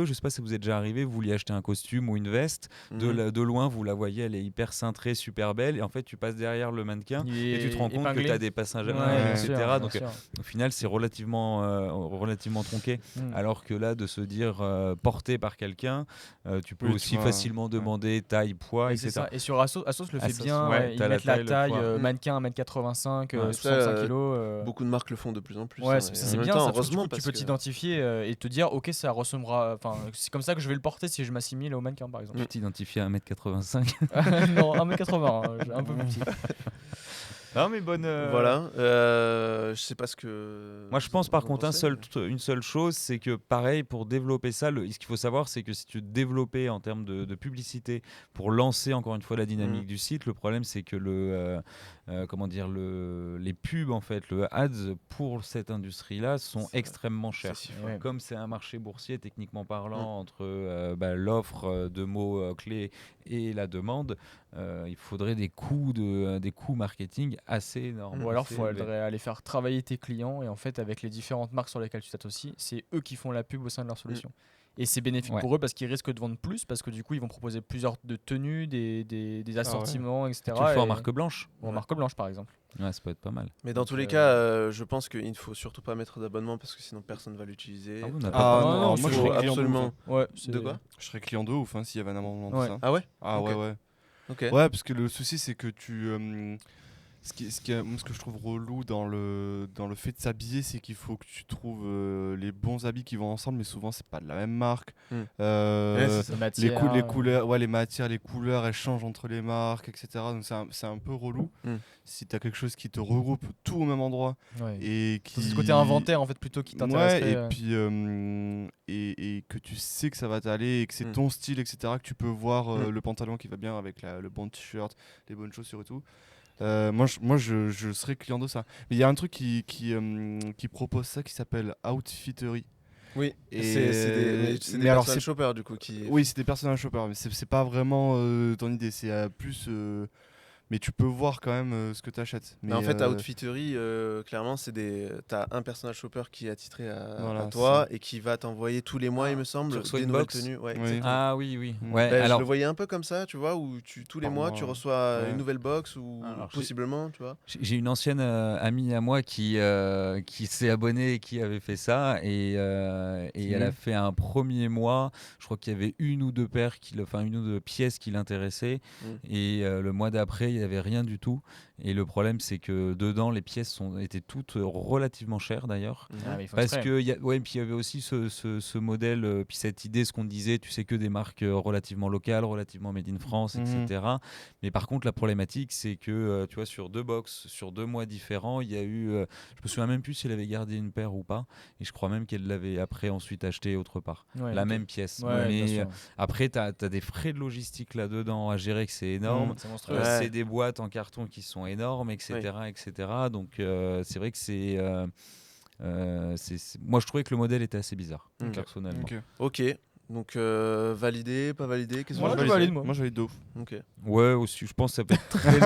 je sais pas si vous êtes déjà arrivé, vous vouliez acheter un costume ou une veste, de loin, vous la voyez, elle est hyper cintrée, super belle, et en fait, tu passes derrière le mannequin et tu te rends compte que tu as des passages, etc. Donc au final, c'est relativement tronqué. Alors que là, de se dire porté par quelqu'un, tu peux aussi facilement demander taille, poids, etc. Ça. Et sur Asos le fait bien, ouais, ils mettent la taille, mannequin 1m85, 65 kg. beaucoup de marques le font de plus en plus. Ouais, c'est bien, ça, heureusement. Tu peux t'identifier et te dire, ok, ça ressemblera. C'est comme ça que je vais le porter si je m'assimile au mannequin, par exemple. Tu t'identifies à 1m85. Non, 1m80, un peu plus petit. Non, mais bonne. Voilà. Je sais pas ce que. Moi, je pense par contre une seule chose, c'est que pareil, pour développer ça, ce qu'il faut savoir, c'est que si tu développais en termes de publicité pour lancer encore une fois la dynamique du site, le problème c'est que les pubs, en fait, le ads pour cette industrie-là sont extrêmement chers. Comme c'est un marché boursier, techniquement parlant, entre l'offre de mots clés et la demande, il faudrait des coûts marketing assez énormes. Ou alors il faudrait aller faire travailler tes clients, et en fait avec les différentes marques sur lesquelles tu t'associes, c'est eux qui font la pub au sein de leur solution. Et c'est bénéfique pour eux parce qu'ils risquent de vendre plus, parce que du coup ils vont proposer plusieurs de tenues, des assortiments, etc. Tu le fais en marque blanche. En marque blanche par exemple. Ouais, ça peut être pas mal. Mais dans tous les cas, je pense qu'il ne faut surtout pas mettre d'abonnement parce que sinon personne ne va l'utiliser. Non, moi je serais absolument. De quoi ? Je serais client de ouf s'il y avait un abonnement de ça. Ah ouais ? Ah ouais. Okay. Ouais, parce que le souci c'est que ce que je trouve relou dans le fait de s'habiller, c'est qu'il faut que tu trouves les bons habits qui vont ensemble, mais souvent c'est pas de la même marque. Les couleurs, les matières, les couleurs, elles changent entre les marques, etc. Donc c'est un peu relou. Si tu as quelque chose qui te regroupe tout au même endroit et qui c'est ce côté inventaire en fait plutôt qui t'intéresserait. Et puis et que tu sais que ça va t'aller et que c'est ton style, etc. Que tu peux voir le pantalon qui va bien avec le bon t-shirt, les bonnes chaussures et tout. Moi je serais client de ça. Mais il y a un truc qui propose ça qui s'appelle Outfittery. Oui, et c'est des personal shoppers du coup qui. Oui, c'est des personal shoppers, mais c'est pas vraiment ton idée, c'est plus. Mais tu peux voir quand même ce que tu achètes. Mais en fait, Outfittery, clairement, t'as un personal shopper qui est attitré à toi et qui va t'envoyer tous les mois, il me semble, des nouvelles tenues. Ouais, ah oui. Ouais, alors... Je le voyais un peu comme ça, tu vois, où tous les mois, tu reçois une nouvelle box ou possiblement, tu vois. J'ai une ancienne amie à moi qui s'est abonnée et qui avait fait ça. Et elle a fait un premier mois. Je crois qu'il y avait une ou deux pièces qui l'intéressaient. Et le mois d'après, il n'y avait rien du tout. Et le problème, c'est que dedans, les pièces étaient toutes relativement chères d'ailleurs. Parce que puis il y avait aussi ce modèle, puis cette idée, ce qu'on disait, tu sais, que des marques relativement locales, relativement made in France, etc. Mais par contre, la problématique, c'est que tu vois, sur 2 box, sur 2 mois différents, il y a eu. Je me souviens même plus si elle avait gardé une paire ou pas. Et je crois même qu'elle l'avait après ensuite acheté autre part. Même pièce. Mais après, tu as des frais de logistique là-dedans à gérer, que c'est énorme. C'est des boîtes en carton qui sont sont énormes, etc. etc. Donc c'est vrai que moi je trouvais que le modèle était assez bizarre, personnellement. Ok. Donc validé, pas validé, qu'est-ce que Moi, vous je pensez valide, moi. Moi, j'avais de ouf. Ok. Ouais, aussi, je pense que ça peut être très long.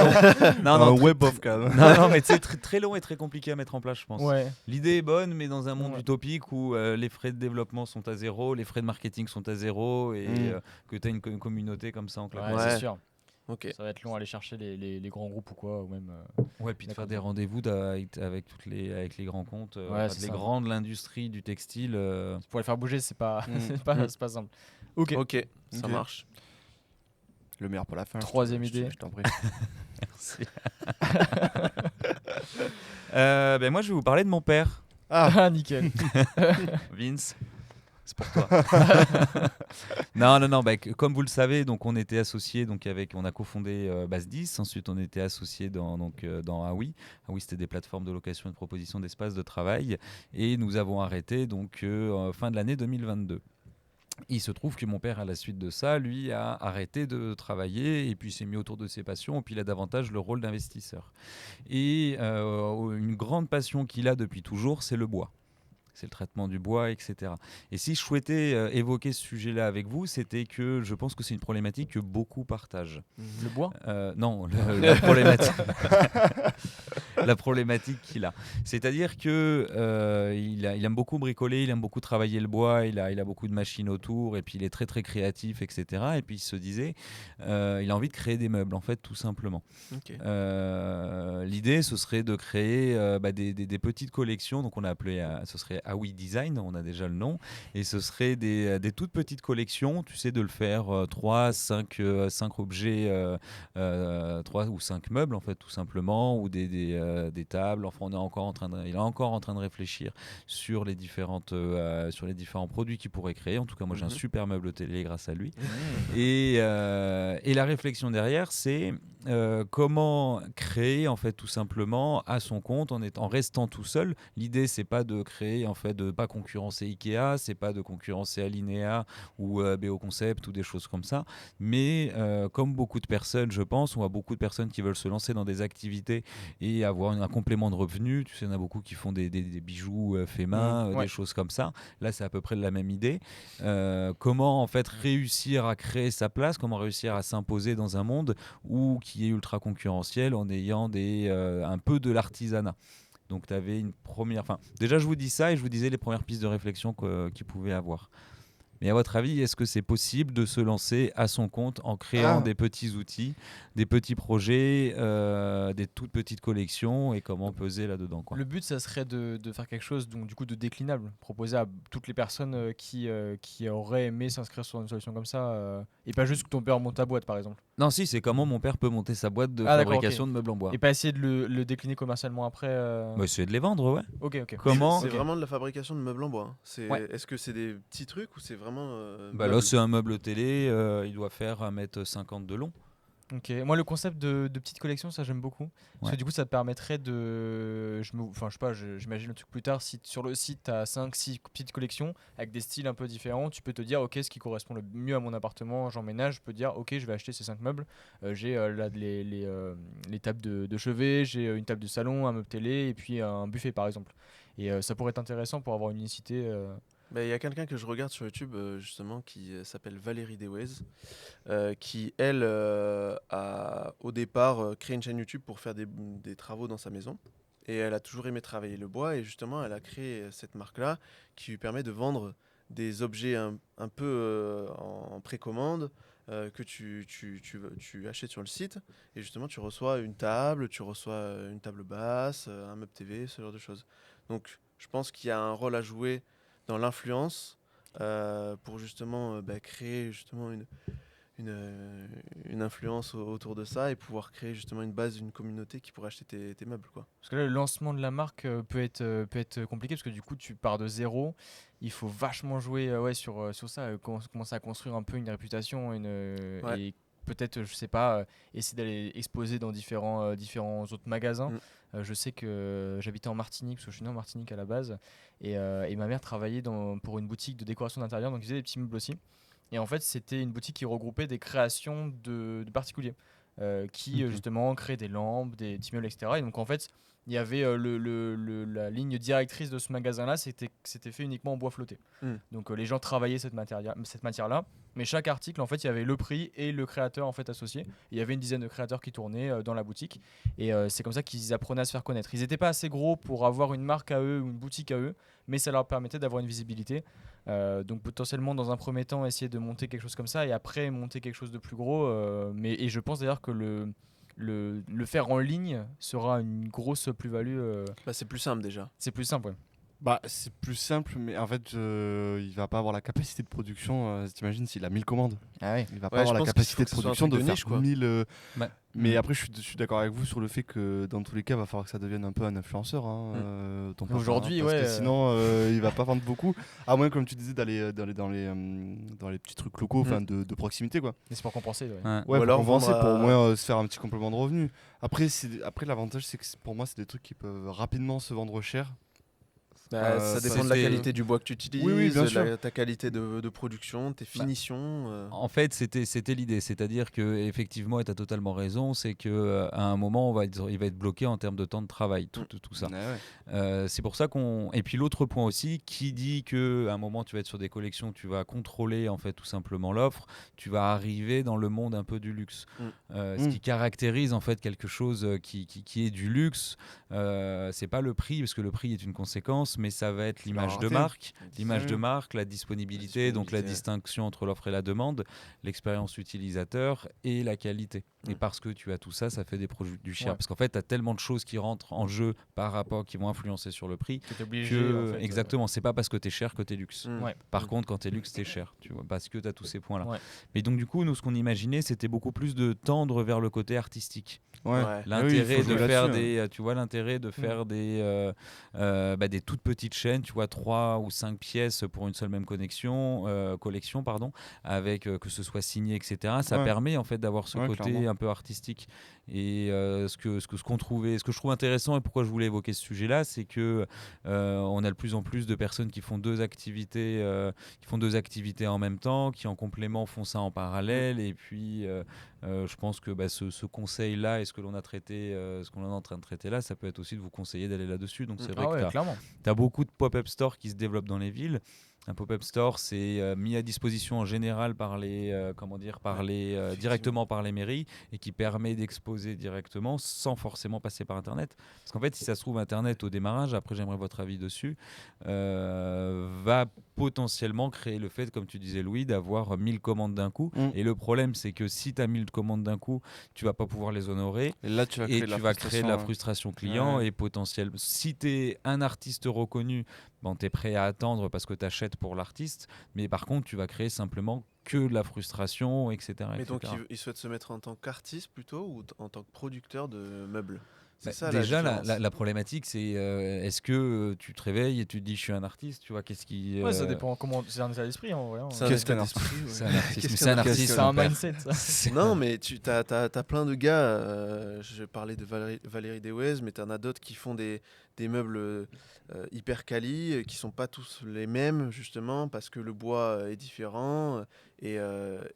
Un très- web of quand même. non, mais c'est très long et très compliqué à mettre en place, je pense. Ouais. L'idée est bonne, mais dans un monde Ouais. utopique où les frais de développement sont à zéro, les frais de marketing sont à zéro et que tu as une communauté comme ça en claquant. Ouais, Ouais. c'est sûr. Ok. Ça va être long à aller chercher les grands groupes ou quoi, ou même. Ouais, puis de faire D'accord. des rendez-vous avec les grands comptes, c'est les ça. grands de l'industrie du textile. Pour les faire bouger, c'est pas, c'est pas simple. Ok. Ok, ça Ok. marche. Le meilleur pour la fin. Troisième je te- idée. Je t'en prie. Merci. Moi, je vais vous parler de mon père, Ah, nickel. Vince. C'est pour toi. non, comme vous le savez, donc on était associés, on a cofondé Base 10. Ensuite, on était associés dans Awi. Awi, c'était des plateformes de location et de proposition d'espace de travail. Et nous avons arrêté fin de l'année 2022. Il se trouve que mon père, à la suite de ça, lui a arrêté de travailler et puis s'est mis autour de ses passions. Et puis il a davantage le rôle d'investisseur. Et une grande passion qu'il a depuis toujours, c'est le bois. C'est le traitement du bois, etc. Et si je souhaitais évoquer ce sujet-là avec vous, c'était que je pense que c'est une problématique que beaucoup partagent. Le bois. Non, la problématique. La problématique qu'il a. C'est-à-dire que il aime beaucoup bricoler, il aime beaucoup travailler le bois, il a beaucoup de machines autour, et puis il est très très créatif, etc. Et puis il se disait, il a envie de créer des meubles, en fait, tout simplement. Ok. L'idée, ce serait de créer des petites collections, donc on a appelé, ce serait Awi Design, on a déjà le nom, et ce serait des toutes petites collections, tu sais, de le faire 3, 5 objets, 3 ou 5 meubles, en fait, tout simplement, ou des tables. Enfin, il est encore en train de réfléchir sur les différents produits qu'il pourrait créer. En tout cas, moi, j'ai un super meuble télé grâce à lui. Et la réflexion derrière, c'est comment créer, en fait, tout simplement à son compte en restant tout seul. L'idée, c'est pas de créer, en fait, de pas concurrencer Ikea, c'est pas de concurrencer Alinea ou BO Concept ou des choses comme ça. Mais comme beaucoup de personnes, je pense, on a beaucoup de personnes qui veulent se lancer dans des activités et avoir un complément de revenus. Tu sais, il y en a beaucoup qui font des bijoux faits main, Ouais. des choses comme ça. Là, c'est à peu près la même idée. Comment, en fait, réussir à créer sa place, comment réussir à s'imposer dans un monde qui est ultra concurrentiel en ayant un peu de l'artisanat. Donc, tu avais une première... Enfin, déjà, je vous dis ça et je vous disais les premières pistes de réflexion qu'il pouvait avoir. Mais à votre avis, est-ce que c'est possible de se lancer à son compte en créant des petits outils, des petits projets, des toutes petites collections et comment peser là-dedans, quoi. Le but, ça serait de faire quelque chose donc, du coup, de déclinable, proposer à toutes les personnes qui auraient aimé s'inscrire sur une solution comme ça, et pas juste que ton père monte ta boîte, par exemple. Non, si, c'est comment mon père peut monter sa boîte de d'accord, fabrication ok. de meubles en bois. Et pas essayer de le décliner commercialement après. Bah, essayer de les vendre, ouais. Ok. Comment C'est Ok. vraiment de la fabrication de meubles en bois. Ouais. Est-ce que c'est des petits trucs ou c'est vraiment. Bah là, c'est un meuble télé, il doit faire 1m50 de long. Ok, moi le concept de petite collection, ça j'aime beaucoup. Parce Ouais. que du coup, ça te permettrait de. Enfin, je sais pas, j'imagine le truc plus tard. Si sur le site, tu as 5-6 petites collections avec des styles un peu différents, tu peux te dire, ok, ce qui correspond le mieux à mon appartement, j'emménage, je peux dire, ok, je vais acheter ces 5 meubles. J'ai là les tables de chevet, j'ai une table de salon, un meuble télé et puis un buffet par exemple. Et ça pourrait être intéressant pour avoir une unicité. Il y a quelqu'un que je regarde sur YouTube justement qui s'appelle Valérie Dewez, qui elle a au départ créé une chaîne YouTube pour faire des travaux dans sa maison. Et elle a toujours aimé travailler le bois et justement elle a créé cette marque-là qui lui permet de vendre des objets un peu en précommande que tu achètes sur le site et justement tu reçois une table basse, un meuble TV, ce genre de choses. Donc je pense qu'il y a un rôle à jouer dans l'influence pour justement créer justement une influence autour de ça et pouvoir créer justement une base, une communauté qui pourrait acheter tes meubles, quoi. Parce que là, le lancement de la marque peut être compliqué parce que du coup, tu pars de zéro. Il faut vachement jouer sur ça, commencer à construire un peu une réputation et peut-être, je sais pas, essayer d'aller exposer dans différents autres magasins. Je sais que j'habitais en Martinique, parce que je suis né en Martinique à la base, et ma mère travaillait pour une boutique de décoration d'intérieur, donc ils faisaient des petits meubles aussi. Et en fait, c'était une boutique qui regroupait des créations de particuliers. qui justement crée des lampes, des petits meubles, etc. Et donc en fait, il y avait la ligne directrice de ce magasin-là, c'était fait uniquement en bois flotté. Donc les gens travaillaient cette matière-là, mais chaque article, en fait, il y avait le prix et le créateur en fait associé. Il y avait une dizaine de créateurs qui tournaient dans la boutique, et c'est comme ça qu'ils apprenaient à se faire connaître. Ils n'étaient pas assez gros pour avoir une marque à eux ou une boutique à eux, mais ça leur permettait d'avoir une visibilité. Donc potentiellement dans un premier temps essayer de monter quelque chose comme ça et après monter quelque chose de plus gros. Et je pense d'ailleurs que le faire en ligne sera une grosse plus-value. Bah, c'est plus simple déjà. C'est plus simple, ouais. Bah, c'est plus simple, mais en fait, il va pas avoir la capacité de production. T'imagines s'il a 1000 commandes. Ah ouais. Il va Ouais, pas avoir je la pense qu'il capacité faut de que ce soit un production truc de de faire niche, quoi. 1000. Bah, Mais après, je suis d'accord avec vous sur le fait que dans tous les cas, il va falloir que ça devienne un peu un influenceur. Ton papa, Aujourd'hui, parce ouais, que sinon, il va pas vendre beaucoup. À moins, comme tu disais, d'aller dans les petits trucs locaux, de proximité, quoi. Mais c'est pour compenser. Ouais. Ouais. Ouais, Ou pour alors compenser, vendre pour au à- moins se faire un petit complément de revenu. Après, l'avantage, c'est que pour moi, c'est des trucs qui peuvent rapidement se vendre cher. Bah, ça dépend de la c'était- qualité du bois que tu utilises, Oui, bien sûr. ta qualité de production, tes finitions. En fait, c'était l'idée, c'est-à-dire que effectivement, tu as totalement raison, c'est que à un moment, il va être bloqué en termes de temps de travail, tout ça. Ouais, C'est pour ça qu'on. Et puis l'autre point aussi, qui dit que à un moment, tu vas être sur des collections, tu vas contrôler en fait tout simplement l'offre, tu vas arriver dans le monde un peu du luxe. Ce qui caractérise en fait quelque chose qui est du luxe, c'est pas le prix, parce que le prix est une conséquence, mais ça va être l'image de rareté. marque, la disponibilité, donc la distinction entre l'offre et la demande, l'expérience utilisateur et la qualité. Et parce que tu as tout ça, ça fait des produits chers. Ouais. Parce qu'en fait, tu as tellement de choses qui rentrent en jeu par rapport, qui vont influencer sur le prix. Tu es obligé. Que, en fait, exactement, c'est pas parce que tu es cher que tu es luxe. Ouais. Par contre, quand tu es luxe, tu es cher, tu vois, parce que tu as tous ces points-là. Ouais. Mais donc, du coup, nous, ce qu'on imaginait, c'était beaucoup plus de tendre vers le côté artistique. Ouais. Ouais. L'intérêt il faut de jouer faire là-dessus, des, tu vois, l'intérêt de faire des toutes petites chaînes, tu vois, 3 ou 5 pièces pour une seule même collection, pardon, avec que ce soit signé, etc. Ça Ouais. permet en fait d'avoir ce côté clairement. un peu artistique. Et ce que je trouve intéressant et pourquoi je voulais évoquer ce sujet-là, c'est que on a de plus en plus de personnes qui font deux activités en même temps, qui en complément font ça en parallèle. Et puis je pense que ce conseil-là et ce que l'on a traité, ce qu'on est en train de traiter là, ça peut être aussi de vous conseiller d'aller là-dessus. Donc c'est vrai Ah ouais, que clairement. tu as beaucoup de pop-up stores qui se développent dans les villes. Un pop-up store, c'est mis à disposition en général directement par les mairies et qui permet d'exposer directement sans forcément passer par Internet. Parce qu'en fait, si ça se trouve, Internet au démarrage, après j'aimerais votre avis dessus, va potentiellement créer le fait, comme tu disais Louis, d'avoir 1000 commandes d'un coup. Et le problème, c'est que si tu as 1000 commandes d'un coup, tu vas pas pouvoir les honorer. Et là, tu vas créer créer de la frustration client et potentiellement. Si tu es un artiste reconnu, tu es prêt à attendre parce que tu achètes pour l'artiste, mais par contre, tu vas créer simplement que de la frustration, etc. Mais etc. donc, il souhaite se mettre en tant qu'artiste plutôt ou en tant que producteur de meubles? C'est ça déjà, la différence. la problématique, c'est est-ce que tu te réveilles et tu te dis je suis un artiste, tu vois, qu'est-ce qui. Ouais, ça dépend comment. C'est un état d'esprit en vrai. C'est un Qu'est-ce état qu'un d'esprit, ouais. C'est un artiste, Qu'est-ce mais qu'un c'est un artiste artiste. C'est un mon père. mindset, ça. C'est- Non, mais tu as plein de gars. Je parlais de Valérie Desouez, mais tu en as d'autres qui font des meubles hyper quali, qui sont pas tous les mêmes, justement, parce que le bois est différent et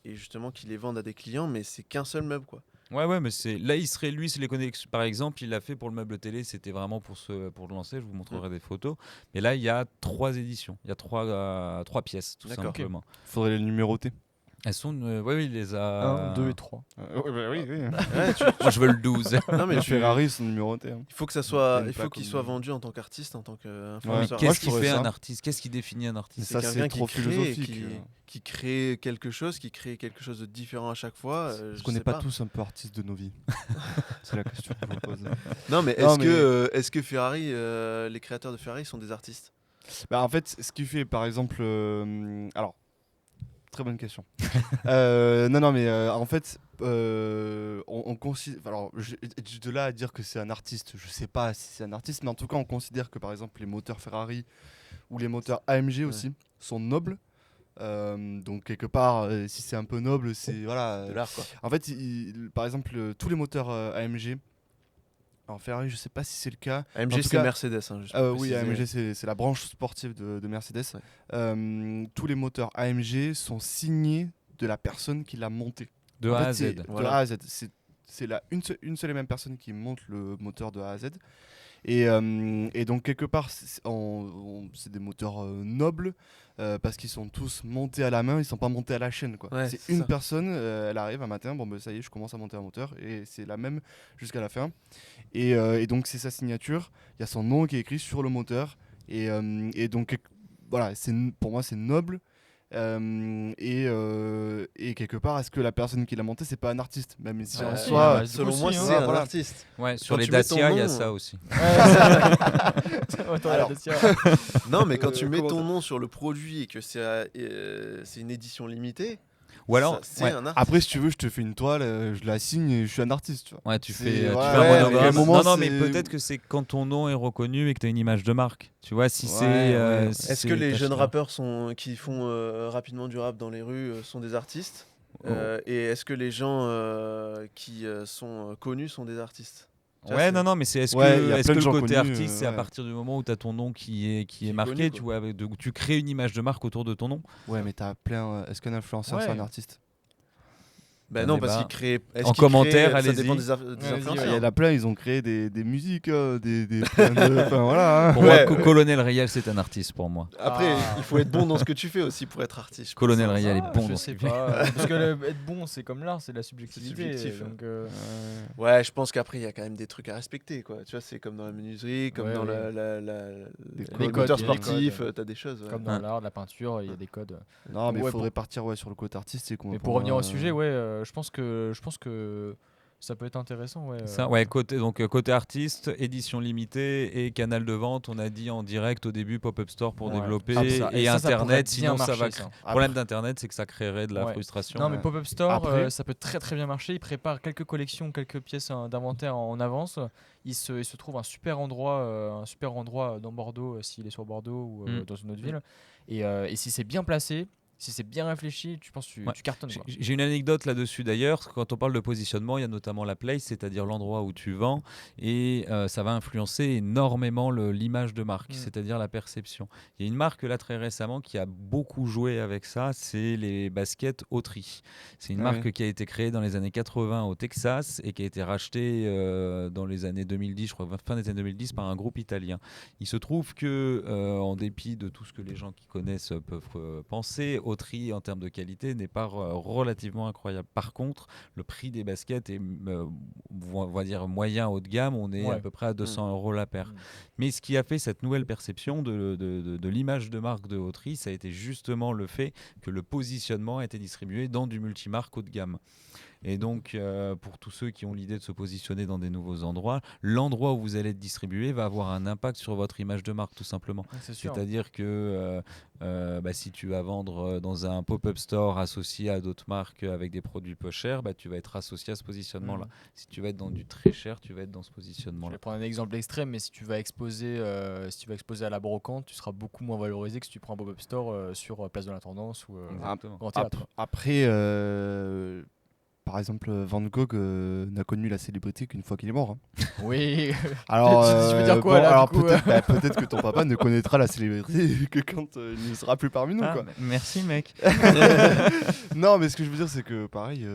justement qu'ils les vendent à des clients, mais c'est qu'un seul meuble, quoi. Ouais, mais là, lui, c'est les connexions. Par exemple, il l'a fait pour le meuble télé, c'était vraiment pour le lancer. Je vous montrerai des photos. Mais là, il y a 3 éditions, il y a 3 pièces, tout D'accord. simplement. Faudrait les numéroter. Elles sont, oui, il les a. 1, 2 et 3. Oui. Ouais, Moi, je veux le 12. non, mais Les Ferrari sont numérotés. Hein. il faut qu'il T'as une soit plaque vendu en tant qu'artiste, en tant Mais qu'influenceur. qu'est-ce je qui ferais fait ça. un artiste? Qu'est-ce qui définit un artiste? Ça, quelqu'un c'est qui trop crée, philosophique. qui crée quelque chose, qui crée quelque chose de différent à chaque fois. Est-ce qu'on n'est pas tous un peu artistes de nos vies? C'est la question que je vous pose. Non, mais est-ce que Ferrari, les créateurs de Ferrari sont des artistes? Bah, en fait, ce qui fait, par exemple... alors, très bonne question. Non, mais en fait, on considère... Alors, de là à dire que c'est un artiste, je sais pas si c'est un artiste, mais en tout cas, on considère que, par exemple, les moteurs Ferrari ou les moteurs AMG aussi sont nobles. Donc, quelque part, si c'est un peu noble, c'est... Voilà. De l'art, quoi. En fait, par exemple, tous les moteurs AMG... Alors Ferrari, je sais pas si c'est le cas. En AMG, tout c'est cas- Mercedes. Hein, juste pour Oui, préciser. AMG, c'est la branche sportive de Mercedes. Ouais. Tous les moteurs AMG sont signés de la personne qui l'a monté. De En A fait, à c'est Z. De Voilà. A à Z. c'est une seule et même personne qui monte le moteur de A à Z. Et donc quelque part, c'est des moteurs nobles parce qu'ils sont tous montés à la main, ils sont pas montés à la chaîne, quoi. Ouais, c'est c'est une ça. personne, elle arrive un matin, bon ça y est, je commence à monter un moteur et c'est la même jusqu'à la fin. Et donc c'est sa signature, il y a son nom qui est écrit sur le moteur et donc voilà, pour moi c'est noble. Et quelque part, est-ce que la personne qui l'a monté, c'est pas un artiste, même si en si, soi, du coup, Selon moi, si, hein. c'est un Voilà. artiste. Ouais, sur Quand les tu mets ton Dacia, il y a nom, ça aussi. Alors, Non, mais quand tu mets comment ton ça nom sur le produit et que c'est une édition limitée, Ou alors, ça, c'est ouais, un artiste. après, si tu veux, je te fais une toile, je la signe et je suis un artiste, tu vois. ouais, tu C'est- fais, ouais, tu ouais, fais un mais à monogramme. un moment, Non, mais c'est- peut-être que c'est quand ton nom est reconnu et que tu as une image de marque. Tu vois, si Ouais, c'est. ouais. si Est-ce c'est que les ta jeunes chère. rappeurs qui font rapidement du rap dans les rues sont des artistes? Et est-ce que les gens qui sont connus sont des artistes? Tu vois, Ouais, c'est- non, mais c'est est-ce Ouais, que, y a est-ce plein que de le gens côté connus, artiste, c'est à ouais. partir du moment où tu as ton nom qui est Qui est marqué, connu, tu quoi. vois, où tu crées une image de marque autour de ton nom. Ouais, mais t'as plein. Est-ce qu'un influenceur, c'est Ouais. un artiste? Ben Un non, débat. parce qu'ils créent. Est-ce En qu'ils commentaire, créent- Ça allez-y. dépend des Vas-y, influenceurs. Il y en a plein, ils ont créé des musiques, plein de. Enfin voilà. Hein. Pour Ouais, moi, Colonel Riel, c'est un artiste pour moi. Après, Ah. il faut être bon dans ce que tu fais aussi pour être artiste. je pense, Colonel hein. Riel est bon je dans ce sais qu'il fait. pas. Parce que être bon, c'est comme l'art, c'est de la subjectivité. subjectif, Donc, Ouais, je pense qu'après, il y a quand même des trucs à respecter, quoi. Tu vois, c'est comme dans la menuiserie, comme Ouais, dans ouais. les codes, moteurs il y a des sportifs, codes. t'as des choses. Ouais. comme dans l'art, la peinture, il y a des codes. Non, mais il Ouais, faudrait partir sur le côté artistique. Mais pour revenir au sujet, ouais, je pense que ça peut être intéressant. Ouais, Ça, ouais, côté artiste, édition limitée et canal de vente, on a dit en direct au début pop-up store pour Ouais. développer Ah, ça- et ça pourrait internet, bien sinon ça marcher, va ça. Le problème d'internet, c'est que ça créerait de la Ouais. frustration. Non, mais pop-up store, Après- ça peut très très bien marcher. Ils préparent quelques collections, quelques pièces d'inventaire en avance. Il se trouve un super endroit dans Bordeaux, s'il est sur Bordeaux ou dans une autre ville. Et si c'est bien placé, si c'est bien réfléchi, tu penses Ouais. tu cartonnes. Quoi. J'ai une anecdote là-dessus d'ailleurs. Quand on parle de positionnement, il y a notamment la place, c'est-à-dire l'endroit où tu vends, et ça va influencer énormément l'image de marque, c'est-à-dire la perception. Il y a une marque là très récemment qui a beaucoup joué avec ça, c'est les baskets Autry. C'est une marque qui a été créée dans les années 80 au Texas et qui a été rachetée dans les années 2010, je crois fin des années 2010, par un groupe italien. Il se trouve que, en dépit de tout ce que les gens qui connaissent peuvent penser, Autry en termes de qualité n'est pas relativement incroyable. Par contre, le prix des baskets est, on va dire, moyen haut de gamme. On est à peu près à 200 € la paire. Mais ce qui a fait cette nouvelle perception de l'image de marque de Autry, ça a été justement le fait que le positionnement a été distribué dans du multimarque haut de gamme. Et donc, pour tous ceux qui ont l'idée de se positionner dans des nouveaux endroits, l'endroit où vous allez être distribué va avoir un impact sur votre image de marque, tout simplement. C'est-à-dire que si tu vas vendre dans un pop-up store associé à d'autres marques avec des produits peu chers, tu vas être associé à ce positionnement-là. Si tu vas être dans du très cher, tu vas être dans ce Je positionnement-là. vais prendre un exemple extrême, mais si tu vas exposer à la brocante, tu seras beaucoup moins valorisé que si tu prends un pop-up store sur Place de la Tendance ou Exactement. Grand Théâtre. Après, par exemple, Van Gogh n'a connu la célébrité qu'une fois qu'il est mort. Hein. Oui. Alors, Tu veux dire quoi, là, alors du coup, peut-être que ton papa ne connaîtra la célébrité que quand il ne sera plus parmi nous. Quoi. Merci, mec. Non, mais ce que je veux dire, c'est que pareil,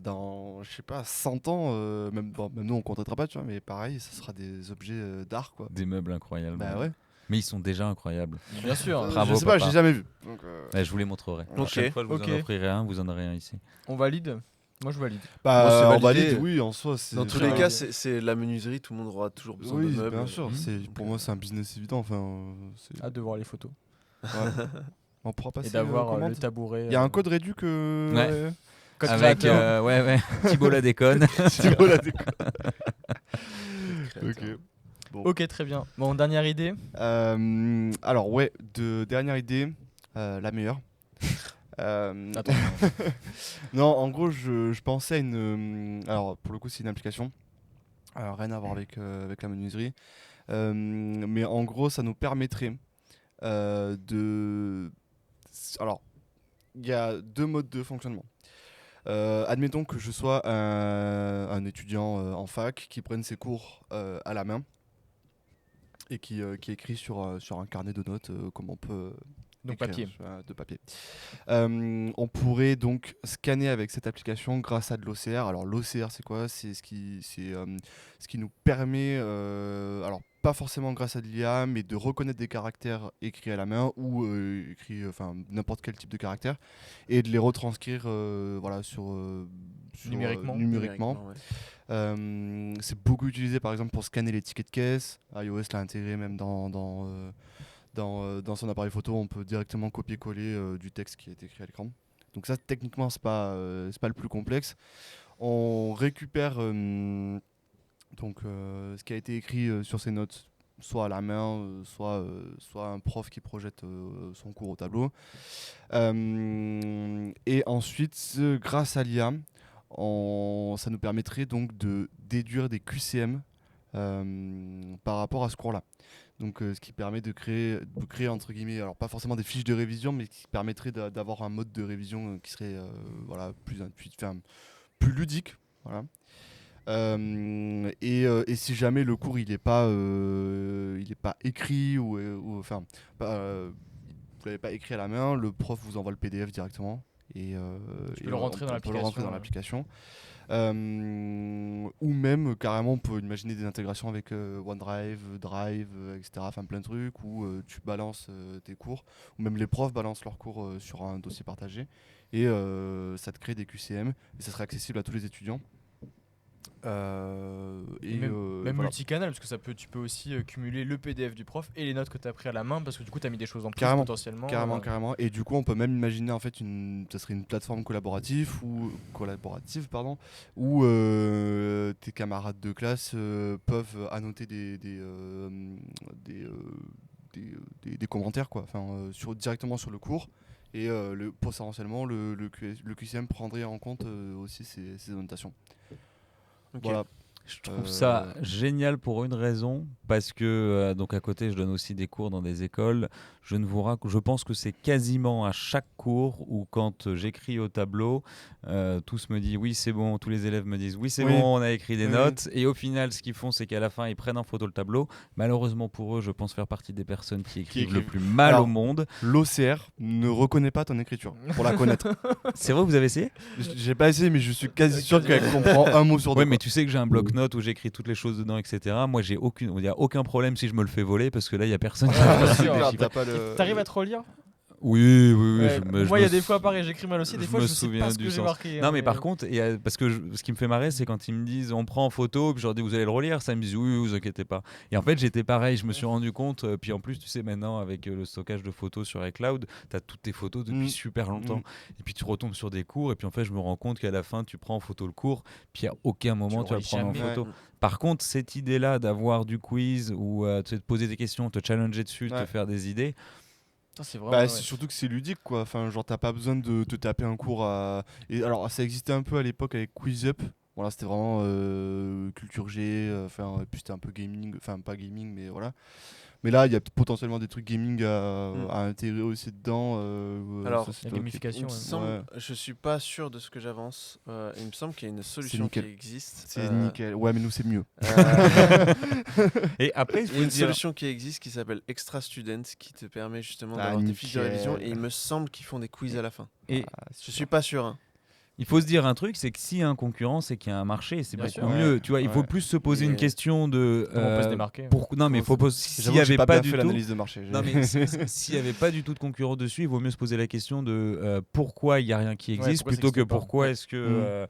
dans, je sais pas, 100 ans, même nous on ne comptera pas, tu vois, mais pareil, ça sera des objets d'art, quoi. Des meubles incroyables. Bah ouais. Mais ils sont déjà incroyables. Bien sûr. Bravo, je sais pas, papa. j'ai jamais vu. Donc, Je vous les montrerai. La prochaine fois, je vous en offrirai un, vous en aurez un ici. On valide. Moi, je valide. Moi, c'est on validé. valide, oui, en soi. Dans tous les cas, c'est la menuiserie, tout le monde aura toujours besoin de oui, meubles. bien sûr. Pour moi, c'est un business évident. Enfin, Hâte de voir les photos. ouais. On pourra passer. Et d'avoir commande. le tabouret. Il y a un code réduc. Ouais. Code Avec créateur. Thibault la déconne. Thibault la déconne. Ok. Bon. Ok, très bien. Bon, dernière idée. Alors ouais, dernière idée, la meilleure. Attends. Non, en gros, je pensais à une. Alors pour le coup, c'est une application. Alors, rien à voir avec la menuiserie. Mais en gros, ça nous permettrait de. Alors, il y a deux modes de fonctionnement. Admettons que je sois un étudiant en fac qui prenne ses cours à la main et qui écrit sur un carnet de notes comme on peut Donc écrire papier. de papier. On pourrait donc scanner avec cette application grâce à de l'OCR. Alors l'OCR c'est quoi? C'est ce qui nous permet, alors pas forcément grâce à de l'IA, mais de reconnaître des caractères écrits à la main ou n'importe quel type de caractère et de les retranscrire voilà, numériquement. Ouais. C'est beaucoup utilisé par exemple pour scanner les tickets de caisse. iOS l'a intégré même dans son appareil photo, on peut directement copier-coller du texte qui est écrit à l'écran. Donc ça, techniquement, c'est pas le plus complexe. On récupère ce qui a été écrit sur ces notes, soit à la main, soit un prof qui projette son cours au tableau. Et ensuite, grâce à l'IA, ça nous permettrait donc de déduire des QCM par rapport à ce cours-là. Donc, ce qui permet de créer entre guillemets, alors pas forcément des fiches de révision, mais qui permettrait d'avoir un mode de révision qui serait plus ludique. Voilà. Et si jamais le cours il est pas écrit vous l'avez pas écrit à la main, le prof vous envoie le PDF directement et Tu peux le rentrer dans on peut le rentrer dans l'application. l'application. Ou même carrément on peut imaginer des intégrations avec OneDrive, Drive, etc. Enfin plein de trucs où tu balances tes cours, ou même les profs balancent leurs cours sur un dossier partagé et ça te crée des QCM et ça sera accessible à tous les étudiants. Même voilà. multicanal, parce que tu peux aussi cumuler le PDF du prof et les notes que tu as pris à la main, parce que du coup tu as mis des choses en plus Carrément, potentiellement. Carrément. Et du coup, on peut même imaginer en fait ça serait une plateforme collaborative, où tes camarades de classe peuvent annoter des commentaires quoi, directement sur le cours. Et potentiellement, le QCM prendrait en compte aussi ces annotations. Ok. Voilà. Je trouve ça génial pour une raison, parce que donc à côté je donne aussi des cours dans des écoles. Je pense que c'est quasiment à chaque cours où quand j'écris au tableau, tous me disent oui c'est bon, tous les élèves me disent oui c'est bon, on a écrit des notes, et au final ce qu'ils font c'est qu'à la fin ils prennent en photo le tableau. Malheureusement pour eux, je pense faire partie des personnes qui écrivent le plus mal au monde. L'OCR ne reconnaît pas ton écriture, pour la connaître. C'est vrai, vous avez essayé? J'ai pas essayé, mais je suis quasi sûr qu'elle comprend un mot sur deux. Oui, mais tu sais que j'ai un bloc-notes où j'écris toutes les choses dedans, etc. Moi, il n'y a aucun problème si je me le fais voler, parce que là, il n'y a personne qui T'arrives à te relire? Oui. Moi, il y a des fois, pareil, j'écris mal aussi. Des fois, je sais souviens pas ce que du j'ai sens. marqué. Non, mais par contre, parce que ce qui me fait marrer, c'est quand ils me disent on prend en photo, puis je leur dis vous allez le relire, ça me dit oui, vous inquiétez pas. Et en fait, j'étais pareil, je me suis rendu compte. Puis en plus, tu sais, maintenant, avec le stockage de photos sur iCloud, tu as toutes tes photos depuis super longtemps. Et puis tu retombes sur des cours, et puis en fait, je me rends compte qu'à la fin, tu prends en photo le cours, puis à aucun moment tu vas le prendre en photo. Par contre, cette idée-là d'avoir du quiz ou te poser des questions, te challenger dessus, te faire des idées. C'est vraiment, c'est surtout que c'est ludique quoi. Enfin, genre t'as pas besoin de te taper un cours à. Et alors ça existait un peu à l'époque avec QuizUp. Voilà, c'était vraiment culture G. Puis c'était un peu gaming. Enfin pas gaming, mais voilà. Mais là, il y a potentiellement des trucs gaming à intégrer aussi dedans. Alors, la gamification. Je suis pas sûr de ce que j'avance. Il me semble qu'il y a une solution qui existe. C'est nickel. Ouais, mais nous c'est mieux. Et après, il y a une solution qui existe qui s'appelle Extra Student qui te permet justement d'avoir des fiches de révision, et il me semble qu'ils font des quiz à la fin. Et je suis pas sûr. Hein. Il faut se dire un truc, c'est que s'il y a un concurrent, c'est qu'il y a un marché, c'est beaucoup sûr, mieux. Tu vois, il faut plus se poser une question de comment on peut se démarquer. Non, mais faut s'il y avait pas du tout l'analyse de marché. Non, mais s'il y avait pas du tout de concurrent dessus, il vaut mieux se poser la question de pourquoi il y a rien qui existe plutôt que pourquoi est-ce que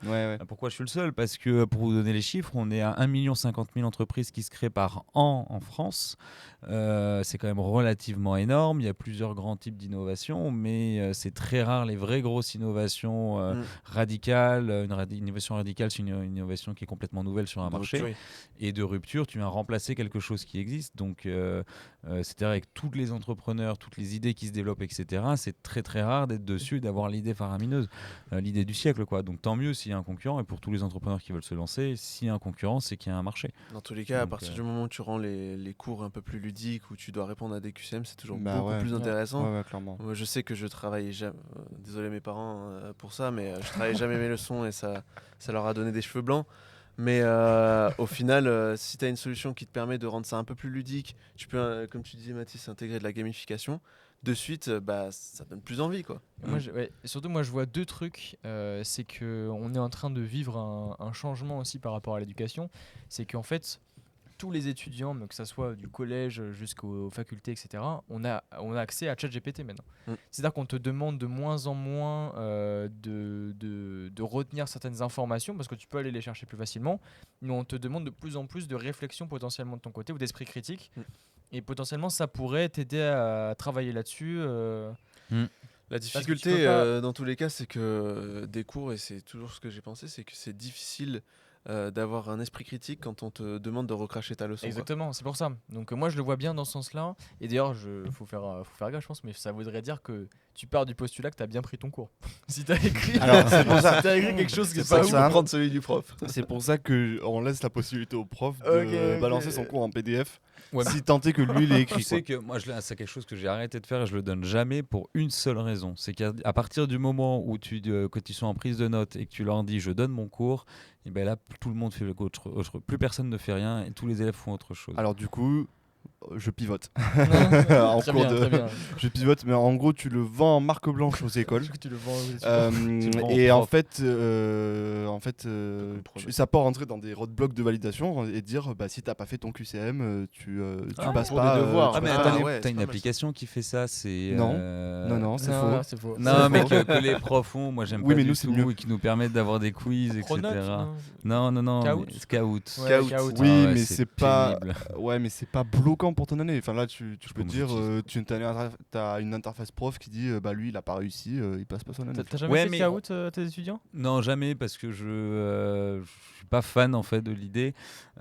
pourquoi je suis le seul, parce que pour vous donner les chiffres, on est à 1 50 000 entreprises qui se créent par an en France. C'est quand même relativement énorme. Il y a plusieurs grands types d'innovations, mais c'est très rare les vraies grosses innovations radicale. Une innovation radicale, c'est une innovation qui est complètement nouvelle sur un marché. Et de rupture, tu viens remplacer quelque chose qui existe. Donc, c'est-à-dire avec tous les entrepreneurs, toutes les idées qui se développent, etc., c'est très très rare d'être dessus, d'avoir l'idée faramineuse, l'idée du siècle, quoi. Donc, tant mieux s'il y a un concurrent. Et pour tous les entrepreneurs qui veulent se lancer, s'il y a un concurrent, c'est qu'il y a un marché. Dans tous les cas, à partir du moment où tu rends les cours un peu plus ludiques, où tu dois répondre à des QCM, c'est toujours beaucoup plus intéressant. Clairement. Moi, je sais que je travaille jamais. Désolé mes parents pour ça, mais je travaille jamais mes leçons et ça leur a donné des cheveux blancs. Mais au final, si tu as une solution qui te permet de rendre ça un peu plus ludique, tu peux, comme tu disais Mathis, intégrer de la gamification. de suite, ça donne plus envie, quoi. Surtout, moi, je vois deux trucs. C'est qu'on est en train de vivre un changement aussi par rapport à l'éducation. C'est qu'en fait, tous les étudiants, mais que ce soit du collège jusqu'aux facultés, etc., on a accès à ChatGPT maintenant. C'est-à-dire qu'on te demande de moins en moins de retenir certaines informations parce que tu peux aller les chercher plus facilement, mais on te demande de plus en plus de réflexion potentiellement de ton côté ou d'esprit critique. Et potentiellement, ça pourrait t'aider à travailler là-dessus. La difficulté, tu peux pas- dans tous les cas, c'est que des cours, et c'est toujours ce que j'ai pensé, c'est que c'est difficile d'avoir un esprit critique quand on te demande de recracher ta leçon. Quoi. Exactement, c'est pour ça. Donc moi je le vois bien dans ce sens-là. Et d'ailleurs, faut faire gaffe, je pense, mais ça voudrait dire que tu pars du postulat que tu as bien pris ton cours. Si tu as écrit, Alors, c'est pour ça. si t'as écrit quelque chose qui est C'est pas pour ouf. ça. prendre celui du prof. C'est pour ça qu'on laisse la possibilité au prof de Ok. balancer son cours en PDF. Ouais, Si tant est que lui, il est écrit. Tu sais que moi, c'est quelque chose que j'ai arrêté de faire et je le donne jamais pour une seule raison. C'est qu'à partir du moment où quand ils sont en prise de notes et que tu leur dis je donne mon cours, et ben là, tout le monde fait plus personne ne fait rien et tous les élèves font autre chose. Alors du coup, je pivote. Très bien, très bien. Je pivote, mais en gros, tu le vends en marque blanche aux écoles. Je crois que tu le vends aux étudiants. Tu le vends Et au en prof. fait, ça peut rentrer dans des roadblocks de validation et dire si t'as pas fait ton QCM, tu passes pour pas. des devoirs. Ah mais Ah, attends, ouais, t'as c'est une pas mal, application qui fait ça, c'est Non, c'est Non, faux. c'est faux. Non, mais faux. que les profs ont, moi j'aime Oui, pas mais du nous, c'est tout, mieux. et qui nous permettent d'avoir des quiz, Pronote, etc. non. Non, Scout mais Scout. Ouais, Scout. Scout. Oui, Ah ouais, mais c'est pas. pénible. Ouais, mais c'est pas bloquant pour ton année. Enfin là, tu peux Comment dire, j'utilise t'as une interface prof qui dit, lui, il a pas réussi, il passe pas son année. T'as jamais Ouais, fait mais scout à tes étudiants? Non, jamais, parce que je suis pas fan en fait de l'idée.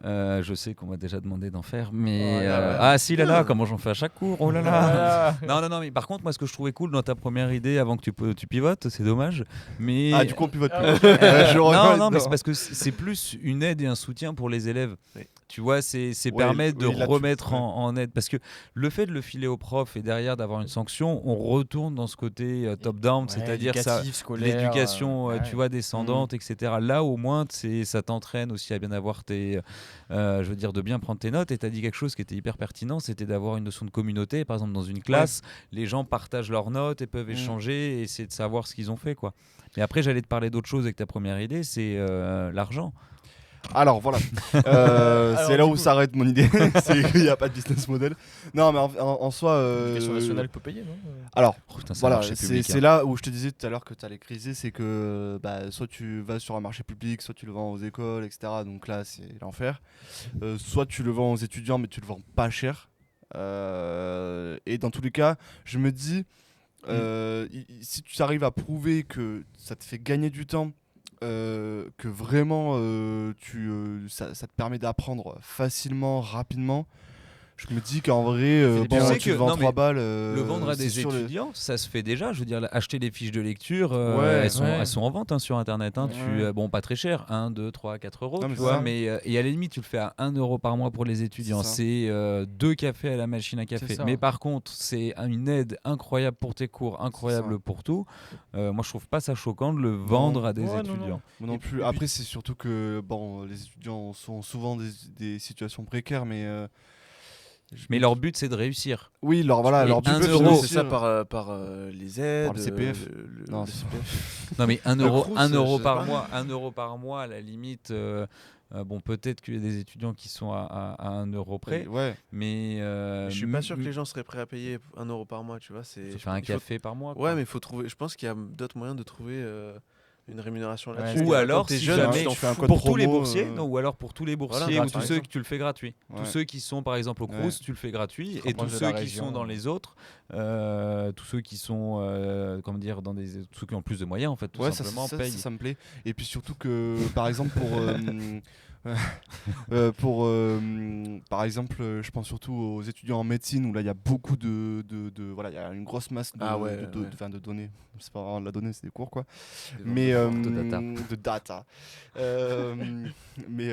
Je sais qu'on m'a déjà demandé d'en faire, mais Oh là là. ah si là, comment j'en fais à chaque cours, oh là là. Non, mais par contre, moi, ce que je trouvais cool dans ta première idée, avant que tu pivotes, c'est dommage, mais Ah, du coup, on pivote Ah, plus. ouais. Je non, reviens mais dedans. c'est parce que c'est plus une aide et un soutien pour les élèves. Oui. Tu vois, c'est Ouais, permettre de oui, là, tu- remettre ouais. en aide. Parce que le fait de le filer au prof et derrière d'avoir une sanction, on retourne dans ce côté top-down, c'est-à-dire ça, éducatif, scolaire, l'éducation, ouais. tu vois, descendante, etc. Là, au moins, ça t'entraîne aussi à bien avoir je veux dire, de bien prendre tes notes. Et tu as dit quelque chose qui était hyper pertinent, c'était d'avoir une notion de communauté. Par exemple, dans une classe, les gens partagent leurs notes et peuvent échanger et essayer de savoir ce qu'ils ont fait, quoi. Mais après, j'allais te parler d'autre chose avec ta première idée, c'est l'argent. Alors voilà, c'est là du où coup- s'arrête mon idée, c'est qu'il n'y a pas de business model. Non, mais en soi, L'éducation nationale peut payer, non? alors Oh, putain, c'est un voilà, marché public, c'est hein. là où je te disais tout à l'heure que tu allais criser, c'est que soit tu vas sur un marché public, soit tu le vends aux écoles, etc. Donc là, c'est l'enfer. Soit tu le vends aux étudiants, mais tu le vends pas cher. Et dans tous les cas, je me dis, si tu arrives à prouver que ça te fait gagner du temps, que vraiment ça te permet d'apprendre facilement, rapidement, je me dis qu'en vrai, Tu sais tu que- le vends non, 3 mais balles. Le vendre à c'est des sûr, étudiants, ça se fait déjà. Je veux dire, acheter les fiches de lecture, Ouais, elles sont en vente hein, sur Internet. Hein. Ouais. Bon, pas très cher, 1, 2, 3, 4 euros, Non, tu mais vois. ça. Mais, et à la limite, tu le fais à 1 euro par mois pour les étudiants. C'est ça. C'est 2 cafés à la machine à café. ça. Mais par contre, c'est une aide incroyable pour tes cours, incroyable ça. pour tout. Moi, je trouve pas ça choquant de le vendre à des Ouais, non, étudiants. Moi non Et plus. puis- Après, c'est surtout que les étudiants sont souvent des situations précaires, mais. Mais leur but, c'est de réussir. Oui, leur Et but, un c'est euro. de C'est ça réussir. par les aides, le CPF. Non, le c'est- CPF. Non mais 1 Le euro, Crous, 1 euro je sais par pas. mois, 1 euro par mois à la limite. Bon, peut-être qu'il y a des étudiants qui sont à 1 euro près, Ouais. mais Je suis pas sûr que les gens seraient prêts à payer 1 euro par mois, tu vois. ça fait un il faut- café par mois. Ouais, quoi. mais il faut trouver. Je pense qu'il y a d'autres moyens de trouver une rémunération Ouais, là-dessus. c'est Ou Quand alors, t'es si jeune, jamais, tu t'en tu fais un fous. code pour tous les promo, boursiers, non, ou alors pour tous les boursiers Voilà, ou tous gratuit. ceux que tu le fais gratuit. Ouais. Tous ceux qui sont par exemple au Crous, Ouais. tu le fais gratuit, te et tous rapproches de ceux la qui région. sont dans les autres, tous ceux qui sont, comment dire, tous ceux qui ont plus de moyens en fait, tout Ouais, simplement ça, payent. ça me plaît. Et puis surtout que, par exemple, par exemple, je pense surtout aux étudiants en médecine où là il y a beaucoup voilà, il y a une grosse masse Ah ouais, de données. C'est pas vraiment de la donnée, c'est des cours quoi. Des Mais ventes de data. de data. Mais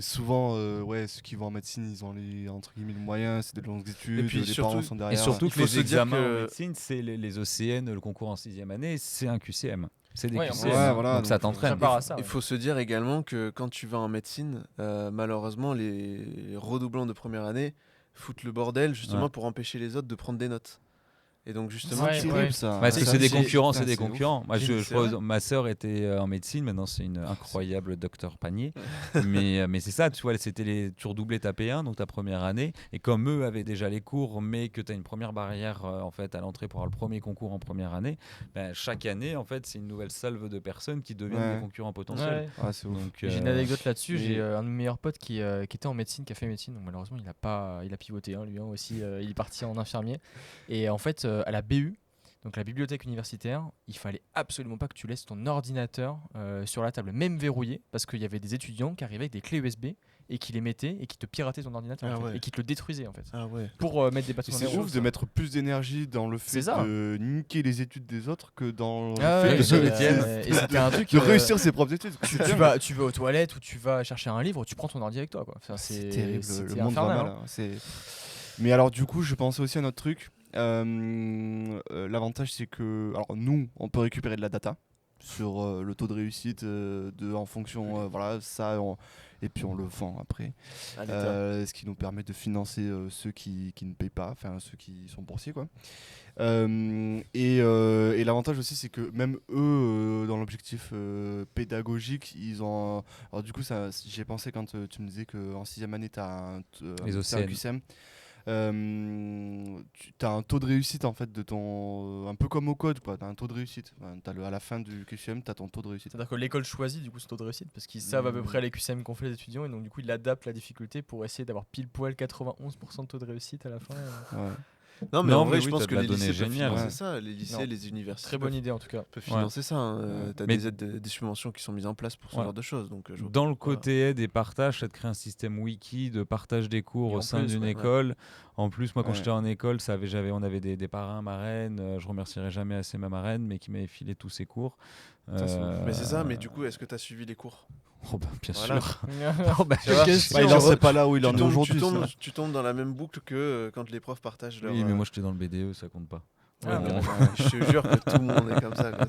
souvent, ceux qui vont en médecine, ils ont les entre guillemets les moyens, c'est des longues études, Et puis les surtout- parents sont Et derrière. surtout Il que faut les se dire examens que- en médecine, c'est les OCN, le concours en 6e année, c'est un QCM. C'est des Ouais, QCM. ouais, voilà, donc ça donc, t'entraîne. Ça part à ça. Il ouais. faut se dire également que quand tu vas en médecine, malheureusement, les redoublants de première année foutent le bordel justement Ouais. pour empêcher les autres de prendre des notes. Et donc justement, Ouais, C'est ouais. terrible ça. Bah, c'est Ça, des c'est- concurrents, putain, c'est des ouf. concurrents. Moi, C'est vrai ma sœur était en médecine, maintenant c'est une incroyable docteur Panier. mais c'est ça, tu vois, tu redoublais ta P1, donc ta première année, et comme eux avaient déjà les cours, mais que tu as une première barrière en fait à l'entrée pour avoir le premier concours en première année, ben, chaque année en fait c'est une nouvelle salve de personnes qui deviennent Ouais. des concurrents potentiels. Ouais. Ah, c'est ouf. Donc, J'ai une anecdote là-dessus. mais- J'ai un de mes meilleurs potes qui était en médecine, qui a fait médecine. Donc malheureusement, il a pivoté lui aussi. Il est parti en infirmier. Et en fait, à la BU, donc la bibliothèque universitaire, il fallait absolument pas que tu laisses ton ordinateur sur la table, même verrouillé, parce qu'il y avait des étudiants qui arrivaient avec des clés USB et qui les mettaient et qui te pirataient ton ordinateur Ah en fait, ouais. et qui te le détruisaient en fait. Ah ouais. Pour mettre des bâtons dans les C'est roues. ouf de mettre plus d'énergie dans le C'est fait ça. de niquer les études des autres que dans Ah le ouais, fait se de, les et c'était un truc. de réussir ses propres études. Tu vas aux toilettes ou tu vas chercher un livre, tu prends ton ordi avec toi quoi. Enfin, C'est terrible, le c'était monde va infernal, mal. hein. Mais alors du coup, je pensais aussi à un autre truc. L'avantage, c'est que alors nous, on peut récupérer de la data sur le taux de réussite en fonction, voilà, et puis on le vend après. À l'État. Ce qui nous permet de financer ceux qui ne payent pas, enfin ceux qui sont boursiers quoi. Et l'avantage aussi c'est que même eux dans l'objectif pédagogique ils ont alors du coup ça j'y ai pensé quand tu me disais qu'en 6e année tu as Les un OCN. QCM. Tu as un taux de réussite en fait de ton un peu comme au code quoi, tu as un taux de réussite. Enfin, à la fin du QCM tu as ton taux de réussite. C'est-à-dire que l'école choisit du coup ce taux de réussite parce qu'ils savent à peu près les QCM qu'ont fait les étudiants et donc du coup ils adaptent la difficulté pour essayer d'avoir pile poil 91% de taux de réussite à la fin. Ouais. Non, mais Non, en vrai, mais je oui, pense t'as que de la les donnée lycées peuvent géniale. financer Ouais. ça. Les lycées, Non. les universités Très bonne idée en tout cas. peuvent financer ça. T'as Mais- des aides, des subventions qui sont mises en place pour ce Ouais. genre de choses. Donc, je vois Dans le pas pourquoi- côté aide et partage, ça te crée un système wiki de partage des cours Et au en sein plus, d'une ouais. école. En plus, moi, quand Ouais. j'étais en école, on avait des parrains, marraines. Je remercierai jamais assez ma marraine, mais qui m'avait filé tous ses cours. Ça, c'est ouf. Euh, Mais c'est ça, mais du coup, est-ce que tu as suivi les cours? Oh, bah, bien Voilà. sûr. Oh, bah, Tu vois, question. Bah, il en serait pas là où il en est tu aujourd'hui. ça. tombes dans la même boucle que quand les profs partagent leur. Oui, mais moi, j'étais dans le BDE, ça compte pas. Ah, Mais bon. Je te jure que tout le monde est comme ça. Quoi.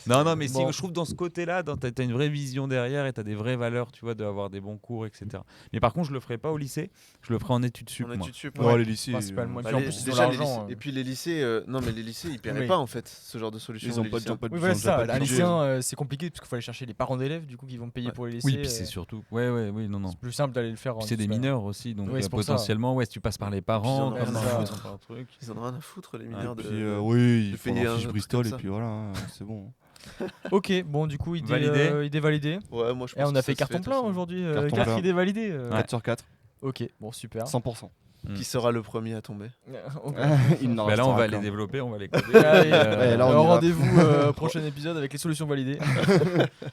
Non, mais Bon. je trouve dans ce côté-là, t'as une vraie vision derrière et t'as des vraies valeurs, tu vois, d'avoir des bons cours, etc. Mais par contre, je le ferai pas au lycée, je le ferai en études sup, On moi. études sup. Ouais, les lycées. principalement. Et Bah, puis en les- plus, ils ont déjà, les l'argent, lycées- Et puis les lycées, non mais les lycées ils paieraient Oui. pas en fait ce genre de solution. Ils ont les pas lycéens. de Oui, voilà, ils ont c'est ça. pas de Un budget. lycéen, c'est compliqué parce qu'il faut aller chercher les parents d'élèves du coup qui vont payer Ouais. pour les lycées. Oui, puis c'est surtout. Oui, non. C'est plus simple d'aller le faire. Puis en c'est des études mineurs aussi, donc Oui, c'est pour ça. potentiellement, ouais, si tu passes par les parents, Puis ils en ont comme rien à dans foutre. par le truc. Ils en ont rien à foutre les mineurs de. Puis oui, de ils font payer leur un fiche truc Bristol comme et ça. puis voilà, c'est bon. Ok, bon du coup idée Validé. idée validée. Ouais, moi je Et pense on que a ça fait se carton de plein toute façon. aujourd'hui. Carton 4 plein. idées validées. 4 sur 4, Ok, bon super. 100%. Qui sera le premier à tomber? Ok. Il n'en Bah là, on restera va qu'un. les développer, on va les coder. Allez, Ouais, là, on ira. rendez-vous prochain épisode avec les solutions validées.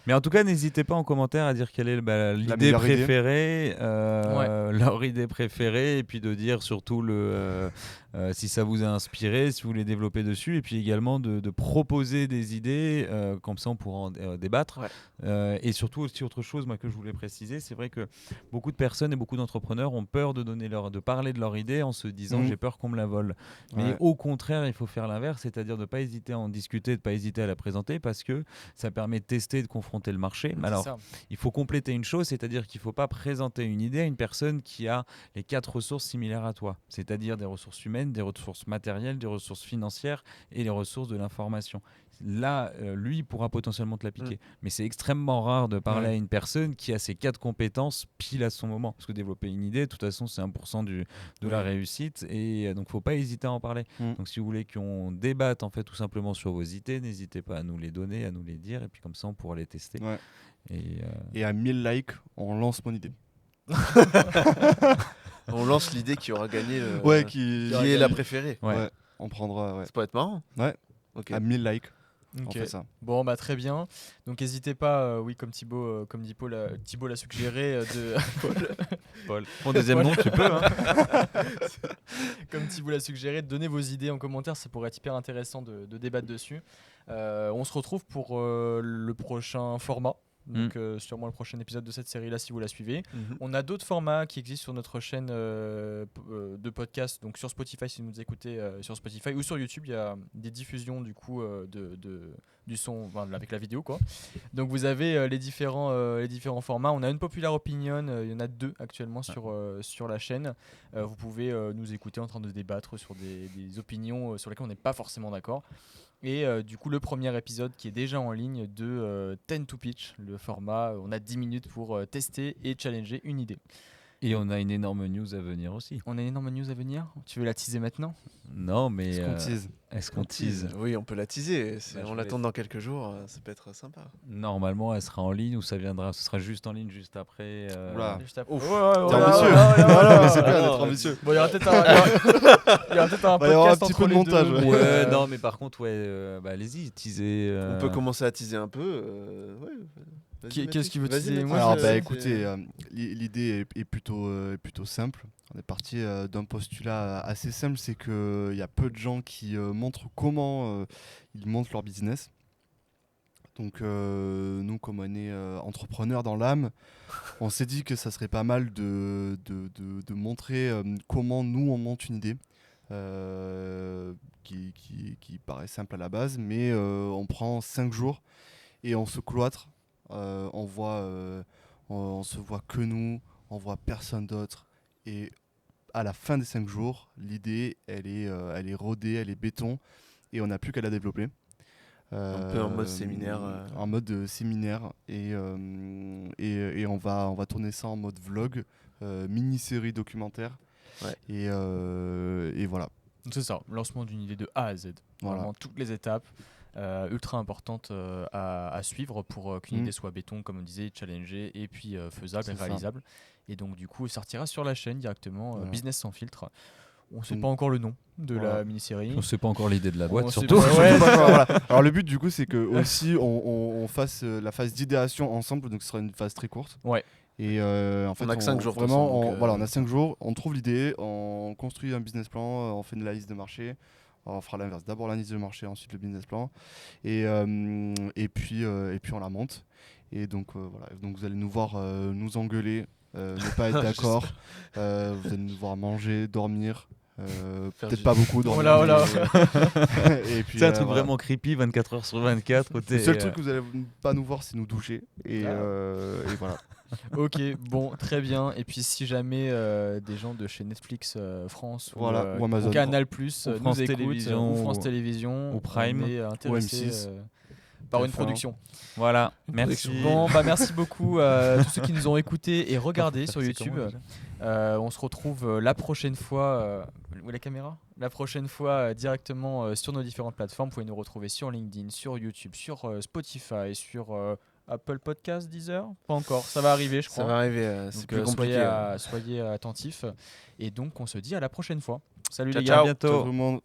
Mais en tout cas, n'hésitez pas en commentaire à dire quelle est l'idée meilleure idée. préférée, leur idée préférée, et puis de dire surtout si ça vous a inspiré, si vous voulez développer dessus, et puis également de proposer des idées, comme ça on pourra en débattre. Ouais. Et surtout aussi autre chose moi, que je voulais préciser, c'est vrai que beaucoup de personnes et beaucoup d'entrepreneurs ont peur de parler de leur idée en se disant j'ai peur qu'on me la vole. Mais Ouais. au contraire, il faut faire l'inverse, c'est-à-dire de ne pas hésiter à en discuter, de ne pas hésiter à la présenter, parce que ça permet de tester, de confronter le marché. Alors, C'est ça. il faut compléter une chose, c'est-à-dire qu'il ne faut pas présenter une idée à une personne qui a les 4 ressources similaires à toi, c'est-à-dire des ressources humaines, des ressources matérielles, des ressources financières et les ressources de l'information. Là, lui pourra potentiellement te l'appliquer. Mais c'est extrêmement rare de parler Ouais. à une personne qui a ces 4 compétences pile à son moment. Parce que développer une idée, de toute façon, c'est 1% de la réussite. Et donc, il ne faut pas hésiter à en parler. Donc, si vous voulez qu'on débatte en fait, tout simplement sur vos idées, n'hésitez pas à nous les donner, à nous les dire. Et puis, comme ça, on pourra les tester. Ouais. Et, Et à 1000 likes, on lance mon idée. On lance l'idée qui aura gagné. Ouais, qui Qui est la préférée. ouais. Ouais, on prendra ouais. Ça peut être marrant. Ouais. Ok. À 1000 likes, on Ok. fait ça. Bon bah très bien. Donc n'hésitez pas, oui comme Thibaut l'a suggéré Paul, mon deuxième nom, tu peux. Hein. comme Thibaut l'a suggéré, donnez vos idées en commentaire, ça pourrait être hyper intéressant de débattre dessus. On se retrouve pour le prochain format. donc sûrement le prochain épisode de cette série-là si vous la suivez. Mhm. On a d'autres formats qui existent sur notre chaîne de podcast, donc sur Spotify si vous nous écoutez sur Spotify ou sur YouTube, il y a des diffusions du coup du son avec la vidéo quoi. Donc vous avez les différents formats. On a une Popular Opinion, il y en a 2 actuellement sur la chaîne. Vous pouvez nous écouter en train de débattre sur des opinions sur lesquelles on n'est pas forcément d'accord. Et du coup le premier épisode qui est déjà en ligne de 10 to Pitch, le format, on a 10 minutes pour tester et challenger une idée. Et on a une énorme news à venir aussi. On a une énorme news à venir. Tu veux la teaser maintenant ? Non, mais Est-ce qu'on tease est-ce qu'on tease Oui, on peut la teaser. Bah, On je l'attend dans quelques jours. Ça peut être sympa. Normalement, elle sera en ligne ou ce sera juste en ligne juste après. Oula. Juste après. Ouf. T'es ambitieux. Voilà, mais c'est bien d'être ambitieux. Bon, il y aura peut-être un Bah, il y aura un podcast petit entre peu de les montage, deux. ouais. Ouais, non, mais par contre, allez-y, teaser. On peut commencer à teaser un peu. Ouais. Vas-y, Qu'est-ce Mathis. qui veut Vas-y, teaser Mathis. Moi, Alors, je- bah, c'est- écoutez, l'idée est plutôt simple. On est parti d'un postulat assez simple, c'est qu'il y a peu de gens qui montrent comment ils montent leur business. Donc nous, comme on est entrepreneurs dans l'âme, on s'est dit que ça serait pas mal de montrer comment nous on monte une idée. Qui paraît simple à la base, mais on prend 5 jours et on se cloître. On se voit que nous, on voit personne d'autre. Et à la fin des 5 jours, l'idée, elle est rodée, elle est béton, et on n'a plus qu'à la développer. Un peu en mode séminaire. En mode séminaire, et on va tourner ça en mode vlog, mini-série documentaire. Ouais. Et voilà. C'est ça, lancement d'une idée de A à Z. Voilà. Vraiment toutes les étapes ultra importantes à suivre pour qu'une idée soit béton, comme on disait, challengée et puis faisable et C'est ça. réalisable. Et donc du coup, il sortira sur la chaîne directement, Voilà. Business sans filtre. On ne sait Mm. pas encore le nom de Voilà. la mini-série. On sait pas encore l'idée de la boîte, On sait surtout. pas, ouais. Voilà. Alors le but du coup c'est que aussi on fasse la phase d'idéation ensemble, donc ce sera une phase très courte. Ouais. Et en fait On a que 5 jours, de toute vraiment façon, donc, voilà, on a 5 jours, on trouve l'idée, on construit un business plan, on fait une liste de marché. On fera l'inverse, d'abord l'analyse de marché, ensuite le business plan, et puis on la monte. Et donc voilà, donc vous allez nous voir nous engueuler, ne pas être d'accord, vous allez nous voir manger, dormir. Faire Peut-être du- pas beaucoup dormir. Oh là. Et puis C'est un truc voilà. vraiment creepy, 24 heures sur 24. Le seul truc que vous allez pas nous voir, c'est nous doucher. Et voilà. Ok, bon, très bien. Et puis si jamais des gens de chez Netflix France Voilà, ou Amazon. ou Canal+, Ou nous France écoutent, Télévisions, ou France Télévisions, ou Prime, on est intéressé M6, par une TF1. production. Voilà, merci. Bon, bah merci beaucoup à tous ceux qui nous ont écoutés et regardés sur C'est YouTube. comment, déjà On se retrouve la prochaine fois. Où est la caméra ? La prochaine fois directement sur nos différentes plateformes. Vous pouvez nous retrouver sur LinkedIn, sur YouTube, sur Spotify, sur Apple Podcast, Deezer. Pas encore, ça va arriver, je crois. Ça va arriver. C'est Donc, plus compliqué. soyez attentifs. Et donc, on se dit à la prochaine fois. Salut Ciao, les ciao. gars. Ciao tout le monde.